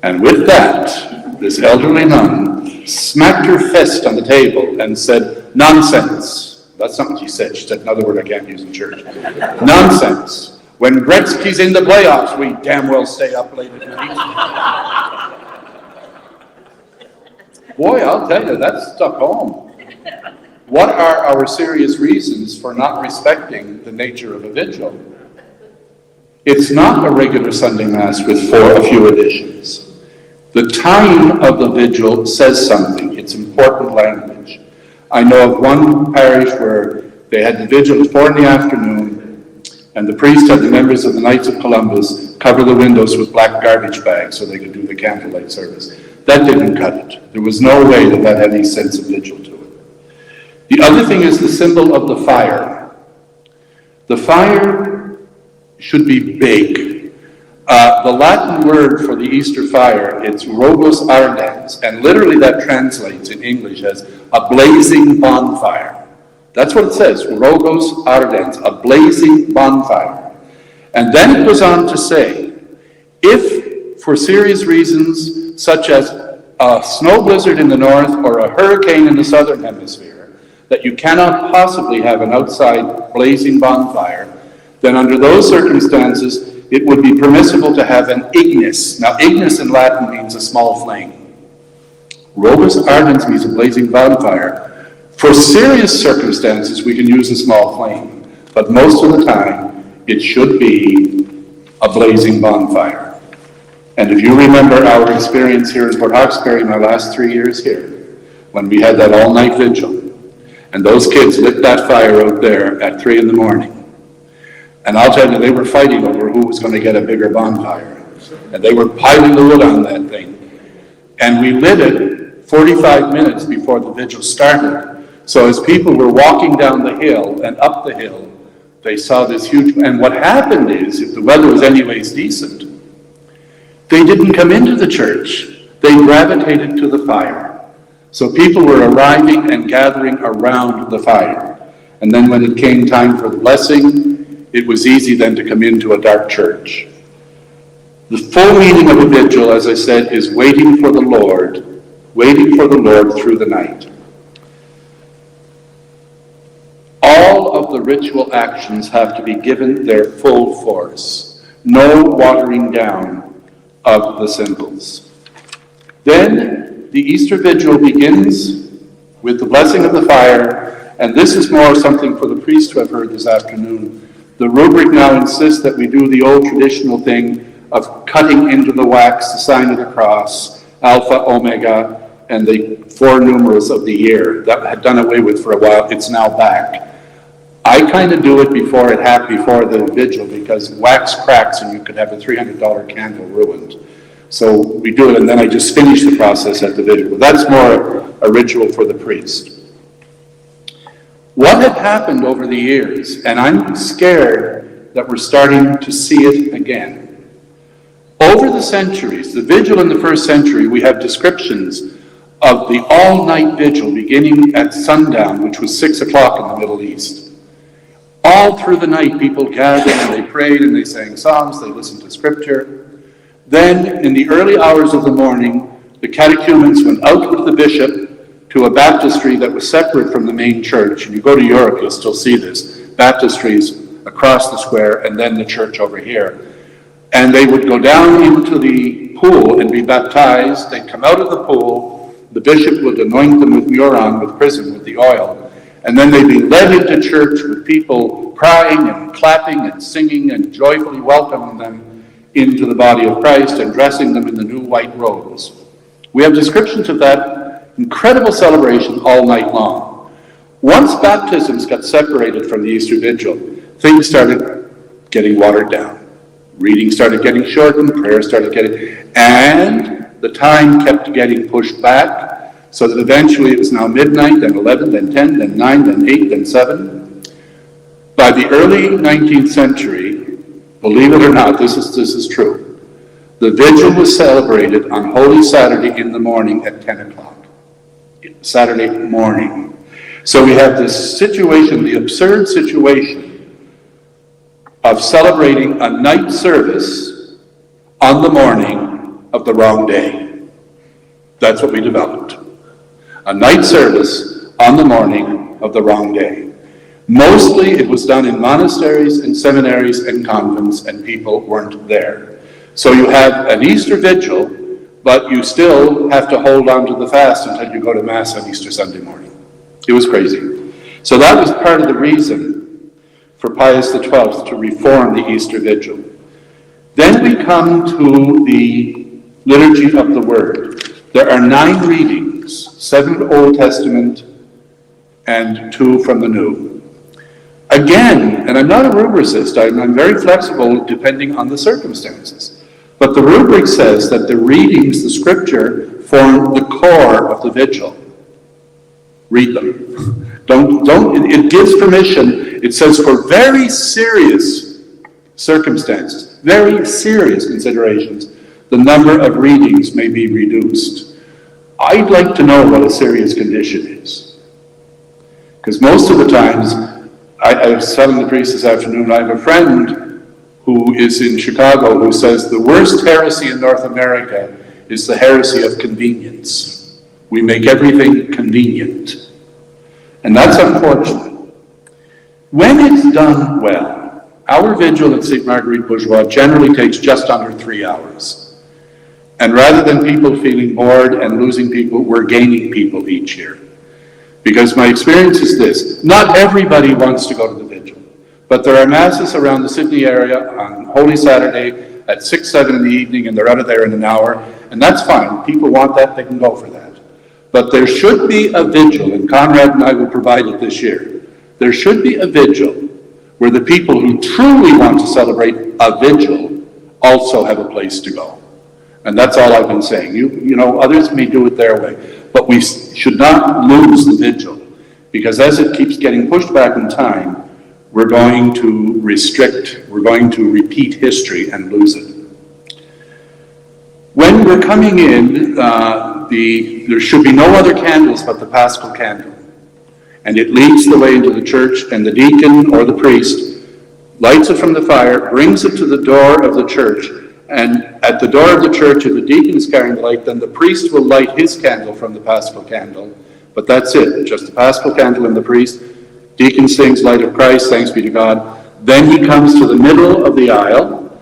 And with that, this elderly nun smacked her fist on the table and said, nonsense. That's not what she said. She said another word I can't use in church. Nonsense. When Gretzky's in the playoffs, we damn well stay up late at night. Boy, I'll tell you, that stuck home. What are our serious reasons for not respecting the nature of a vigil? It's not a regular Sunday Mass with a few additions. The time of the vigil says something. It's important language. I know of one parish where they had the vigil at 4 p.m, and the priest had the members of the Knights of Columbus cover the windows with black garbage bags so they could do the candlelight service. That didn't cut it. There was no way that had any sense of vigil to it. The other thing is the symbol of the fire. The fire should be big. The Latin word for the Easter fire, it's robus ardens, and literally that translates in English as a blazing bonfire. That's what it says, robus ardens, a blazing bonfire. And then it goes on to say, if for serious reasons, such as a snow blizzard in the north or a hurricane in the southern hemisphere, that you cannot possibly have an outside blazing bonfire, then under those circumstances, it would be permissible to have an ignis. Now, ignis in Latin means a small flame. Robus ardens means a blazing bonfire. For serious circumstances, we can use a small flame, but most of the time, it should be a blazing bonfire. And if you remember our experience here in Port Hawkesbury my last 3 years here, when we had that all-night vigil, and those kids lit that fire out there at 3 a.m, and I'll tell you, they were fighting over who was going to get a bigger bonfire. And they were piling the wood on that thing. And we lit it 45 minutes before the vigil started. So as people were walking down the hill and up the hill, they saw this huge, and what happened is, if the weather was anyways decent, they didn't come into the church. They gravitated to the fire. So people were arriving and gathering around the fire. And then when it came time for the blessing, it was easy then to come into a dark church. The full meaning of a vigil, as I said, is waiting for the Lord through the night. All of the ritual actions have to be given their full force. No watering down of the symbols. Then the Easter Vigil begins with the blessing of the fire, and this is more something for the priest to have heard this afternoon. The rubric now insists that we do the old traditional thing of cutting into the wax the sign of the cross, Alpha, Omega, and the 4 numerals of the year. That had done away with for a while. It's now back. I kind of do it before the vigil, because wax cracks and you could have a $300 candle ruined. So we do it, and then I just finish the process at the vigil. That's more a ritual for the priest. What had happened over the years, and I'm scared that we're starting to see it again. Over the centuries, the vigil in the first century, we have descriptions of the all-night vigil beginning at sundown, which was 6 o'clock in the Middle East. All through the night, people gathered and they prayed and they sang psalms, they listened to scripture. Then, in the early hours of the morning, the catechumens went out with the bishop to a baptistry that was separate from the main church. And you go to Europe, you'll still see this. Baptistries across the square, and then the church over here. And they would go down into the pool and be baptized. They'd come out of the pool. The bishop would anoint them with muron, with chrism, with the oil. And then they'd be led into church with people crying and clapping and singing and joyfully welcoming them into the body of Christ and dressing them in the new white robes. We have descriptions of that incredible celebration all night long. Once baptisms got separated from the Easter Vigil, things started getting watered down. Reading started getting shortened, prayer started getting, and the time kept getting pushed back, so that eventually it was now midnight, then 11, then 10, then 9, then 8, then 7. By the early 19th century, believe it or not, this is true, the vigil was celebrated on Holy Saturday in the morning at 10 o'clock. Saturday morning. So we have this situation, the absurd situation, of celebrating a night service on the morning of the wrong day. That's what we developed. A night service on the morning of the wrong day. Mostly it was done in monasteries and seminaries and convents, and people weren't there. So you have an Easter Vigil, but you still have to hold on to the fast until you go to Mass on Easter Sunday morning. It was crazy. So that was part of the reason for Pius XII to reform the Easter Vigil. Then we come to the Liturgy of the Word. There are 9 readings, 7 Old Testament and 2 from the New. Again, and I'm not a rubricist, I'm very flexible depending on the circumstances. But the rubric says that the readings, the scripture, form the core of the vigil. Read them. It gives permission. It says for very serious circumstances, very serious considerations, the number of readings may be reduced. I'd like to know what a serious condition is. Because most of the times, I was telling the priest this afternoon, I have a friend who is in Chicago who says the worst heresy in North America is the heresy of convenience. We make everything convenient. And that's unfortunate. When it's done well, our vigil at St. Marguerite Bourgeois generally takes just under 3 hours. And rather than people feeling bored and losing people, we're gaining people each year. Because my experience is this: not everybody wants to go to the vigil, but there are masses around the Sydney area on Holy Saturday at 6, 7 in the evening, and they're out of there in an hour, and that's fine. People want that, they can go for that. But there should be a vigil, and Conrad and I will provide it this year. There should be a vigil where the people who truly want to celebrate a vigil also have a place to go. And that's all I've been saying. You know, others may do it their way, but we should not lose the vigil, because as it keeps getting pushed back in time, we're going to repeat history and lose it. When we're coming in, there should be no other candles but the Paschal candle. And it leads the way into the church, and the deacon or the priest lights it from the fire, brings it to the door of the church, And at the door of the church, if the deacon is carrying the light, then the priest will light his candle from the paschal candle. But that's it, just the paschal candle and the priest. Deacon sings Light of Christ, thanks be to God. Then he comes to the middle of the aisle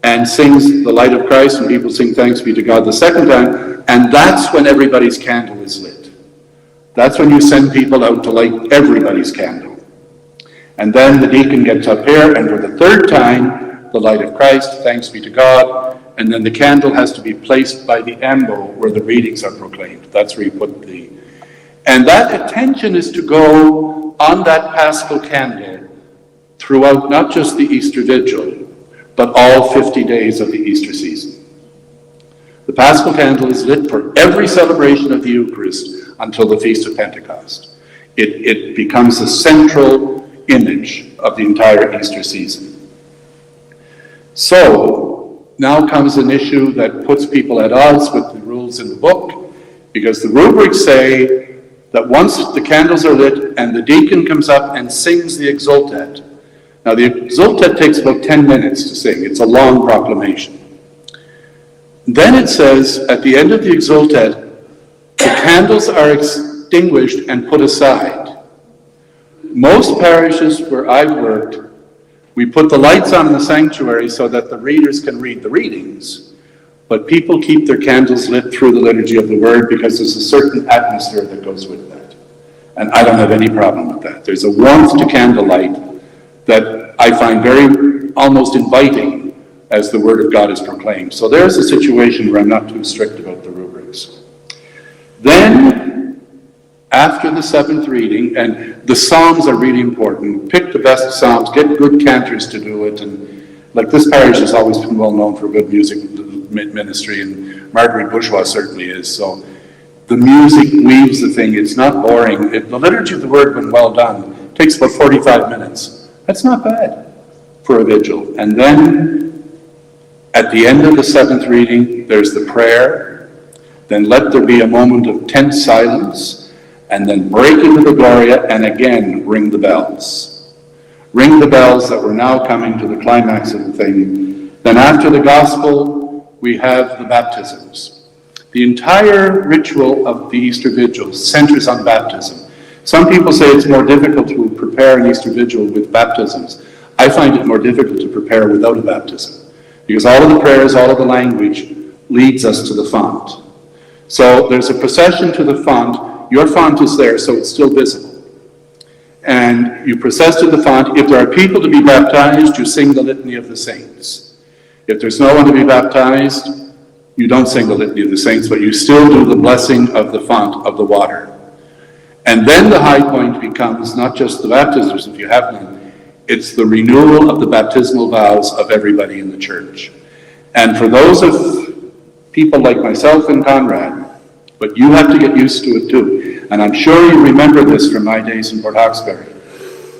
and sings the Light of Christ, and people sing thanks be to God the second time, and that's when everybody's candle is lit. That's when you send people out to light everybody's candle. And then the deacon gets up here, and for the third time, the Light of Christ, thanks be to God, and then the candle has to be placed by the ambo where the readings are proclaimed. That's where you put the... And that attention is to go on that paschal candle throughout not just the Easter Vigil, but all 50 days of the Easter season. The paschal candle is lit for every celebration of the Eucharist until the Feast of Pentecost. It becomes the central image of the entire Easter season. So, now comes an issue that puts people at odds with the rules in the book, because the rubrics say that once the candles are lit and the deacon comes up and sings the Exultet. Now the Exultet takes about 10 minutes to sing. It's a long proclamation. Then it says at the end of the Exultet, the candles are extinguished and put aside. Most parishes where I've worked, we put the lights on in the sanctuary so that the readers can read the readings. But people keep their candles lit through the liturgy of the Word because there's a certain atmosphere that goes with that. And I don't have any problem with that. There's a warmth to candlelight that I find very almost inviting as the Word of God is proclaimed. So there's a situation where I'm not too strict about the rubrics. Then, after the seventh reading, and the Psalms are really important. Pick the best Psalms, get good cantors to do it. And like this parish has always been well known for good music ministry, and Marguerite Bourgeois certainly is. So the music weaves the thing. It's not boring. The liturgy of the Word, when well done, takes about 45 minutes. That's not bad for a vigil. And then at the end of the seventh reading, there's the prayer. Then let there be a moment of tense silence, and then break into the Gloria, and again ring the bells. Ring the bells that we're now coming to the climax of the thing. Then after the Gospel, we have the baptisms. The entire ritual of the Easter Vigil centers on baptism. Some people say it's more difficult to prepare an Easter Vigil with baptisms. I find it more difficult to prepare without a baptism, because all of the prayers, all of the language leads us to the font. So there's a procession to the font. Your font is there, so it's still visible. And you process to the font. If there are people to be baptized, you sing the Litany of the Saints. If there's no one to be baptized, you don't sing the Litany of the Saints, but you still do the blessing of the font, of the water. And then the high point becomes not just the baptisms, if you have none, it's the renewal of the baptismal vows of everybody in the church. And for those of people like myself and Conrad, but you have to get used to it too. And I'm sure you remember this from my days in Port Hawkesbury.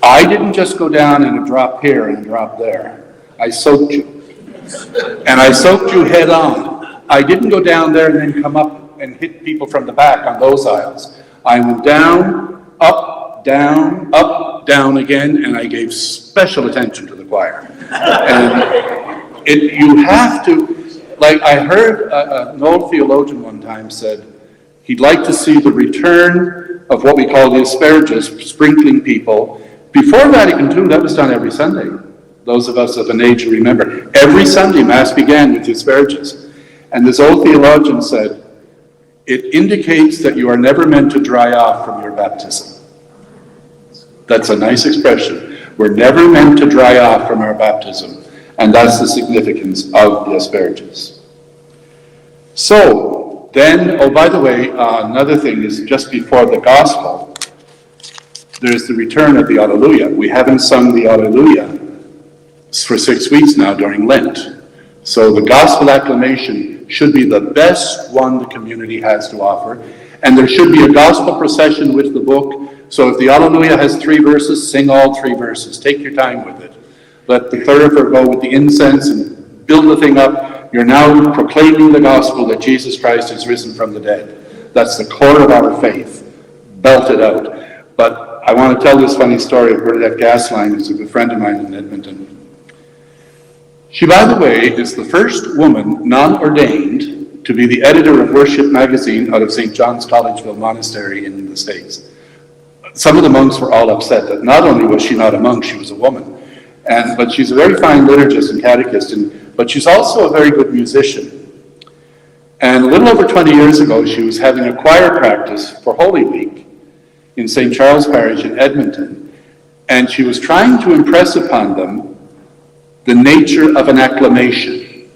I didn't just go down and a drop here and a drop there. I soaked you. And I soaked you head on. I didn't go down there and then come up and hit people from the back on those aisles. I went down, up, down again, and I gave special attention to the choir. And you have to, like I heard an old theologian one time said, he'd like to see the return of what we call the asparagus, sprinkling people. Before Vatican II, that was done every Sunday. Those of us of an age who remember, every Sunday Mass began with the asparagus. And this old theologian said, it indicates that you are never meant to dry off from your baptism. That's a nice expression. We're never meant to dry off from our baptism. And that's the significance of the asparagus. So, then, oh, by the way, another thing is just before the Gospel, there's the return of the Alleluia. We haven't sung the Alleluia for 6 weeks now during Lent. So the Gospel acclamation should be the best one the community has to offer. And there should be a Gospel procession with the book. So if the Alleluia has 3 verses, sing all 3 verses. Take your time with it. Let the thurifer go with the incense and build the thing up. You're now proclaiming the Gospel that Jesus Christ is risen from the dead. That's the core of our faith. Belt it out. But I want to tell this funny story of Bernadette Gasline, who's a good friend of mine in Edmonton. She, by the way, is the first woman, non-ordained, to be the editor of Worship magazine out of St. John's Collegeville Monastery in the States. Some of the monks were all upset that not only was she not a monk, she was a woman. But she's a very fine liturgist and catechist, but she's also a very good musician. And a little over 20 years ago, she was having a choir practice for Holy Week in St. Charles Parish in Edmonton, and she was trying to impress upon them the nature of an acclamation.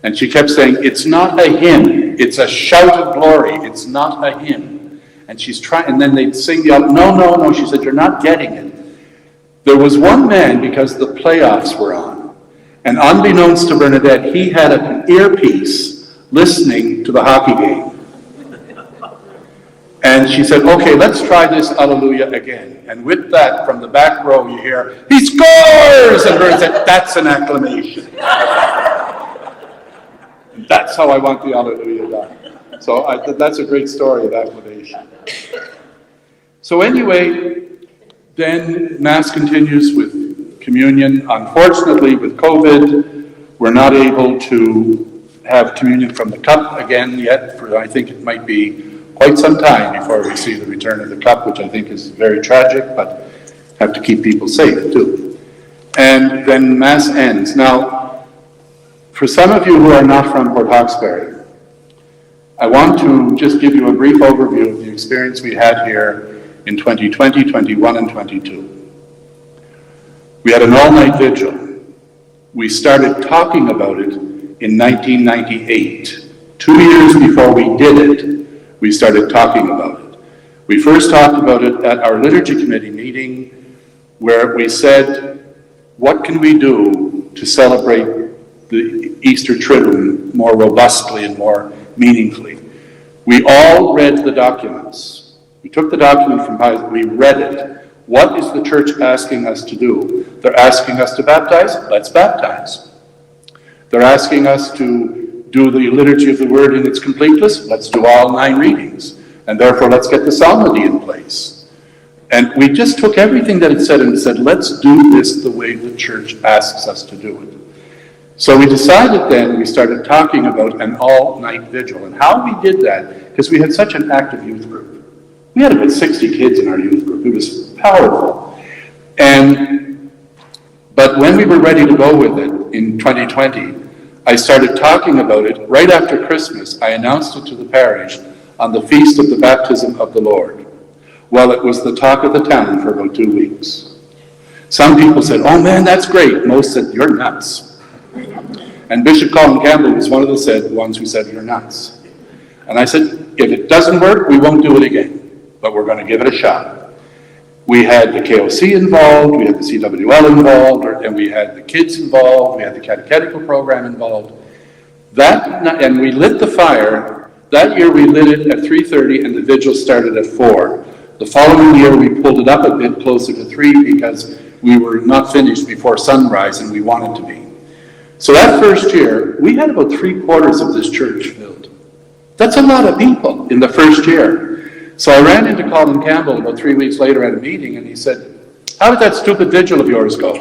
And she kept saying, it's not a hymn, it's a shout of glory, it's not a hymn. And she's trying, and then they'd sing the, no, she said, you're not getting it. There was one man, because the playoffs were on, and unbeknownst to Bernadette, he had an earpiece listening to the hockey game. And she said, okay, let's try this Alleluia again. And with that, from the back row, you hear, he scores! And Bernadette said, that's an acclamation. And that's how I want the Alleluia done. So that's a great story of acclamation. So anyway, then Mass continues with communion. Unfortunately, with COVID, we're not able to have communion from the cup again yet. For I think it might be quite some time before we see the return of the cup, which I think is very tragic, but have to keep people safe too. And then Mass ends. Now, for some of you who are not from Port Hawkesbury, I want to just give you a brief overview of the experience we had here in 2020, 21, and 22. We had an all-night vigil. We started talking about it in 1998. 2 years before we did it, we started talking about it. We first talked about it at our liturgy committee meeting, where we said, what can we do to celebrate the Easter Triduum more robustly and more meaningfully? We all read the documents. We took the document from Pius, we read it. What is the church asking us to do? They're asking us to baptize? Let's baptize. They're asking us to do the liturgy of the word in its completeness? Let's do all 9 readings. And therefore, let's get the psalmody in place. And we just took everything that it said and said, let's do this the way the church asks us to do it. So we decided then, we started talking about an all-night vigil. And how we did that, because we had such an active youth group. We had about 60 kids in our youth group. It was powerful. But when we were ready to go with it in 2020, I started talking about it right after Christmas. I announced it to the parish on the feast of the baptism of the Lord. Well, it was the talk of the town for about 2 weeks. Some people said, oh man, that's great. Most said, you're nuts. And Bishop Colin Campbell was one of the ones who said, you're nuts. And I said, if it doesn't work, we won't do it again, but we're going to give it a shot. We had the KOC involved, we had the CWL involved, and we had the kids involved, we had the catechetical program involved. And we lit the fire. That year we lit it at 3:30 and the vigil started at 4. The following year we pulled it up a bit closer to 3 because we were not finished before sunrise and we wanted to be. So that first year, we had about 3/4 of this church filled. That's a lot of people in the first year. So I ran into Colin Campbell about 3 weeks later at a meeting and he said, how did that stupid vigil of yours go?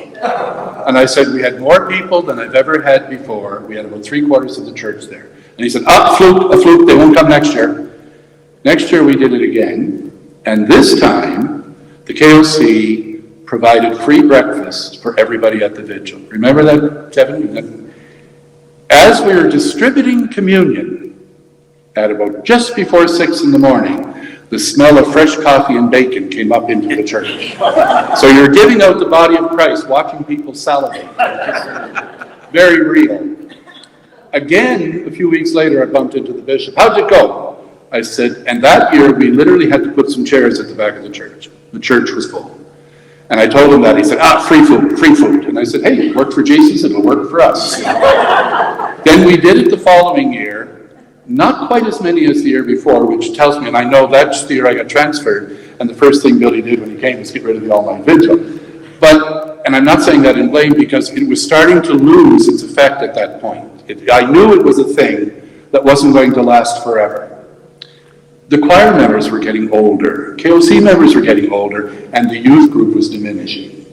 And I said, we had more people than I've ever had before. We had about 3/4 of the church there. And he said, a fluke, they won't come next year. Next year we did it again. And this time, the KOC provided free breakfast for everybody at the vigil. Remember that, Kevin? As we were distributing communion at about just before 6 in the morning, the smell of fresh coffee and bacon came up into the church. So you're giving out the body of Christ, watching people salivate. Very real. Again, a few weeks later, I bumped into the bishop. How'd it go? I said, and that year we literally had to put some chairs at the back of the church. The church was full. And I told him that. He said, free food. And I said, hey, it worked for Jesus, it'll work for us. Then we did it the following year. Not quite as many as the year before, which tells me, and I know that's the year I got transferred, and the first thing Billy did when he came was get rid of the all-night vigil. And I'm not saying that in blame because it was starting to lose its effect at that point. I knew it was a thing that wasn't going to last forever. The choir members were getting older, KOC members were getting older, and the youth group was diminishing.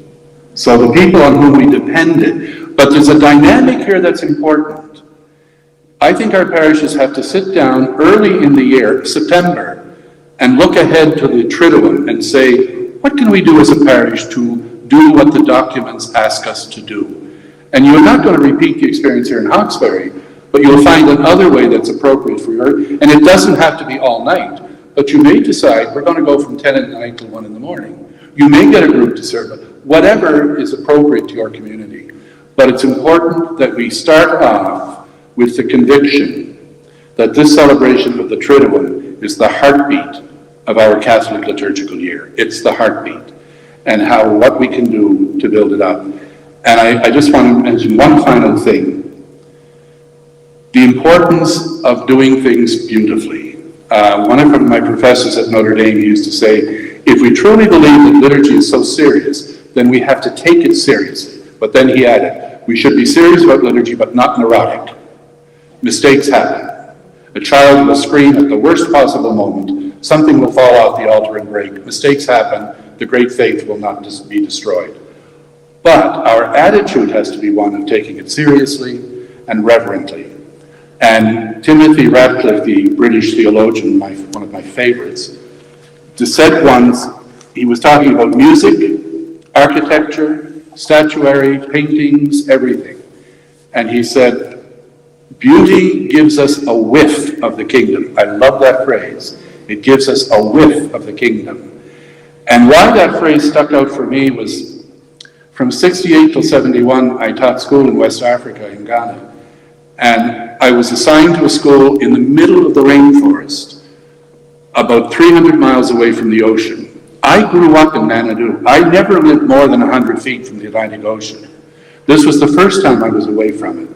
So the people on whom we depended, But there's a dynamic here that's important. I think our parishes have to sit down early in the year, September, and look ahead to the Triduum and say, what can we do as a parish to do what the documents ask us to do? And you're not going to repeat the experience here in Hawkesbury, but you'll find another way that's appropriate for your, and it doesn't have to be all night, but you may decide, we're going to go from 10 at night till 1 in the morning. You may get a group to serve it, whatever is appropriate to your community. But it's important that we start off with the conviction that this celebration of the Triduum is the heartbeat of our Catholic liturgical year. It's the heartbeat, and what we can do to build it up. And I just want to mention one final thing. The importance of doing things beautifully. One of my professors at Notre Dame used to say, if we truly believe that liturgy is so serious, then we have to take it seriously. But then he added, we should be serious about liturgy, but not neurotic. Mistakes happen. A child will scream at the worst possible moment. Something will fall off the altar and break. Mistakes happen. The great faith will not be destroyed. But our attitude has to be one of taking it seriously and reverently. And Timothy Ratcliffe, the British theologian, one of my favorites, said once, he was talking about music, architecture, statuary, paintings, everything. And he said, beauty gives us a whiff of the kingdom. I love that phrase. It gives us a whiff of the kingdom. And why that phrase stuck out for me was from 68 till 71, I taught school in West Africa, in Ghana. And I was assigned to a school in the middle of the rainforest, about 300 miles away from the ocean. I grew up in Manadoo. I never lived more than 100 feet from the Atlantic Ocean. This was the first time I was away from it.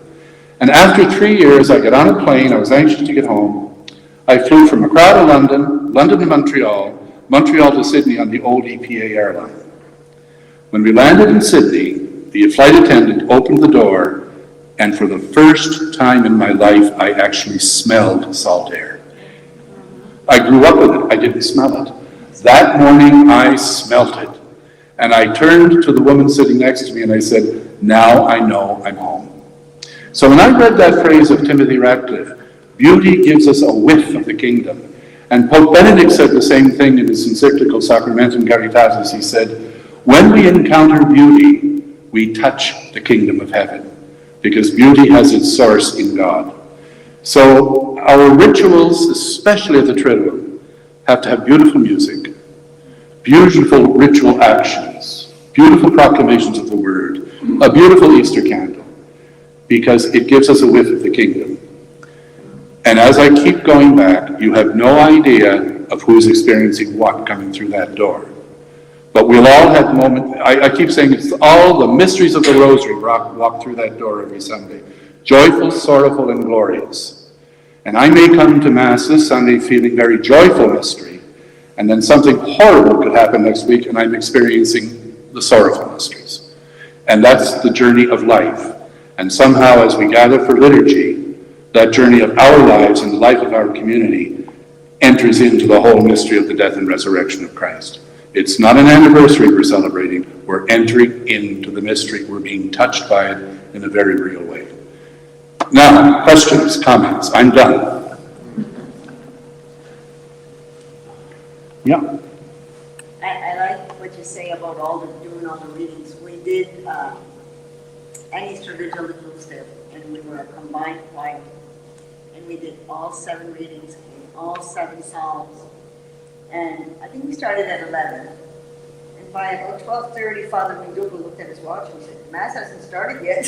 And after 3 years, I got on a plane. I was anxious to get home. I flew from Accra to London, London to Montreal, Montreal to Sydney on the old EPA airline. When we landed in Sydney, the flight attendant opened the door, and for the first time in my life, I actually smelled salt air. I grew up with it. I didn't smell it. That morning, I smelt it. And I turned to the woman sitting next to me and I said, now I know I'm home. So when I read that phrase of Timothy Ratcliffe, beauty gives us a whiff of the kingdom. And Pope Benedict said the same thing in his encyclical Sacramentum Caritatis. He said, when we encounter beauty, we touch the kingdom of heaven, because beauty has its source in God. So our rituals, especially at the Triduum, have to have beautiful music, beautiful ritual actions, beautiful proclamations of the word, a beautiful Easter candle, because it gives us a whiff of the kingdom. And as I keep going back, you have no idea of who's experiencing what coming through that door. But we'll all have moments. I keep saying it's all the mysteries of the Rosary walk through that door every Sunday. Joyful, sorrowful, and glorious. And I may come to Mass this Sunday feeling very joyful mystery, and then something horrible could happen next week, and I'm experiencing the sorrowful mysteries. And that's the journey of life. And somehow, as we gather for liturgy, that journey of our lives and the life of our community enters into the whole mystery of the death and resurrection of Christ. It's not an anniversary we're celebrating. We're entering into the mystery. We're being touched by it in a very real way. Now, questions, comments. I'm done. Yeah. I like what you say about doing all the readings. We did an Easter Vigil in Luceville, and we were a combined choir. And we did all 7 readings in all 7 psalms. And I think we started at 11. And by about 12:30, Father McDougall looked at his watch and said, Mass hasn't started yet.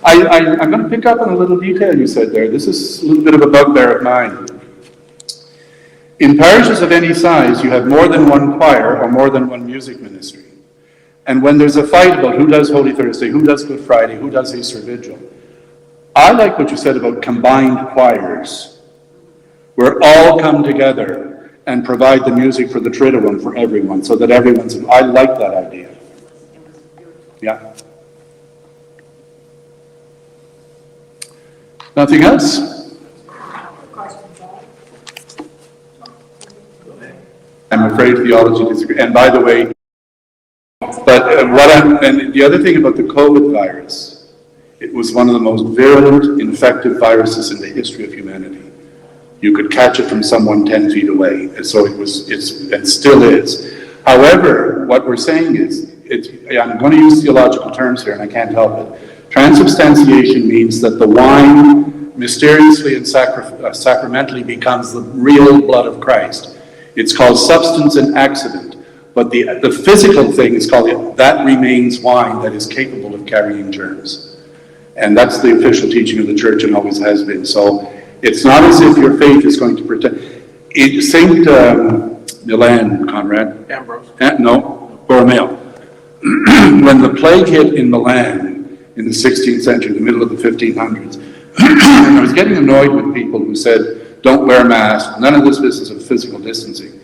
I'm going to pick up on a little detail you said there. This is a little bit of a bugbear of mine. In parishes of any size, you have more than one choir or more than one music ministry. And when there's a fight about who does Holy Thursday, who does Good Friday, who does Easter Vigil, I like what you said about combined choirs, where all come together and provide the music for the Triduum for everyone, so that everyone's. I like that idea. Yeah. Nothing else? I'm afraid theology disagrees. And by the way, and the other thing about the COVID virus, it was one of the most virulent infective viruses in the history of humanity. You could catch it from someone 10 feet away, and so it still is. However, what we're saying is, I'm going to use theological terms here, and I can't help it. Transubstantiation means that the wine mysteriously and sacramentally becomes the real blood of Christ. It's called substance and accident, but the physical thing is called, that remains wine that is capable of carrying germs. And that's the official teaching of the church and always has been. So it's not as if your faith is going to protect. Saint Milan, Conrad? Ambrose. No, Borromeo. When the plague hit in Milan in the 16th century, the middle of the 1500s, and I was getting annoyed with people who said, don't wear masks, none of this business of physical distancing.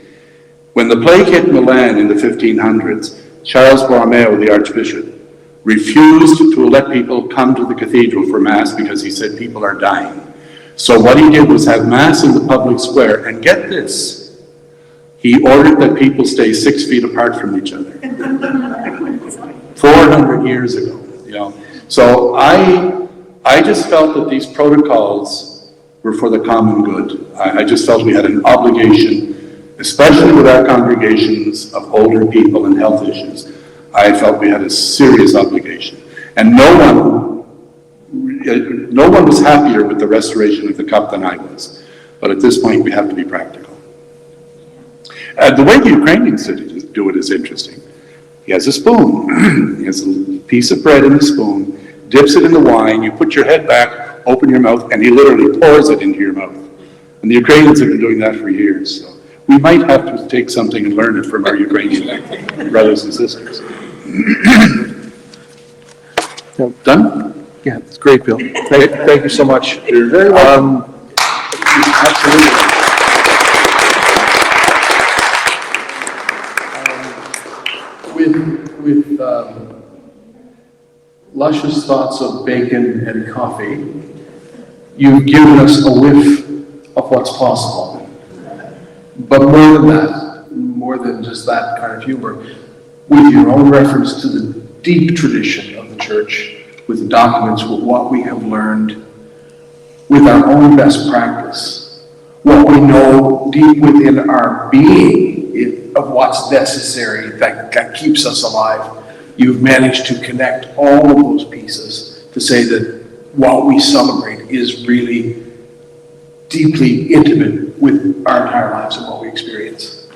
When the plague hit Milan in the 1500s, Charles Borromeo, the Archbishop, refused to let people come to the cathedral for Mass because he said people are dying. So what he did was have Mass in the public square, and get this, he ordered that people stay 6 feet apart from each other. 400 years ago, you know. So I just felt that these protocols were for the common good. I just felt we had an obligation, especially with our congregations of older people and health issues. I felt we had a serious obligation. And no one was happier with the restoration of the cup than I was. But at this point, we have to be practical. The way the Ukrainians do it is interesting. He has a spoon. He has a piece of bread in the spoon, dips it in the wine, you put your head back, open your mouth, and he literally pours it into your mouth. And the Ukrainians have been doing that for years. So we might have to take something and learn it from our Ukrainian brothers and sisters. Done? Yeah, it's great, Bill. Thank you so much. You're very welcome. Absolutely. With luscious thoughts of bacon and coffee, you've given us a whiff of what's possible. But more than that, more than just that kind of humor, with your own reference to the deep tradition of the church, with the documents, with what we have learned, with our own best practice, what we know deep within our being of what's necessary that keeps us alive. You've managed to connect all of those pieces to say that what we celebrate is really deeply intimate with our entire lives and what we experience.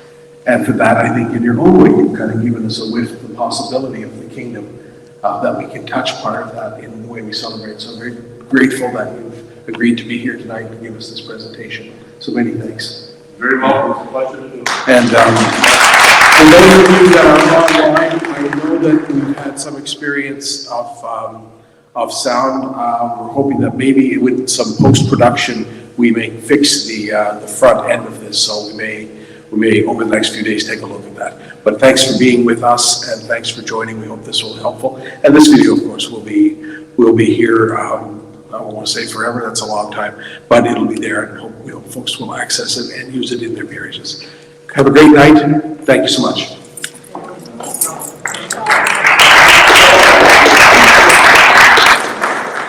And for that, I think in your own way, you've kind of given us a whiff of the possibility of the kingdom, that we can touch part of that in the way we celebrate. So I'm very grateful that you've agreed to be here tonight to give us this presentation. So many thanks. Very welcome. It's a pleasure to do it. And for those of you that are online, I know that we've had some experience of sound. We're hoping that maybe with some post-production, we may fix the front end of this. So we may over the next few days take a look at that. But thanks for being with us, and thanks for joining. We hope this will be helpful. And this video, of course, will be here. I don't want to say forever, that's a long time, but it'll be there, and hope folks will access it and use it in their parishes. Have a great night. Thank you so much.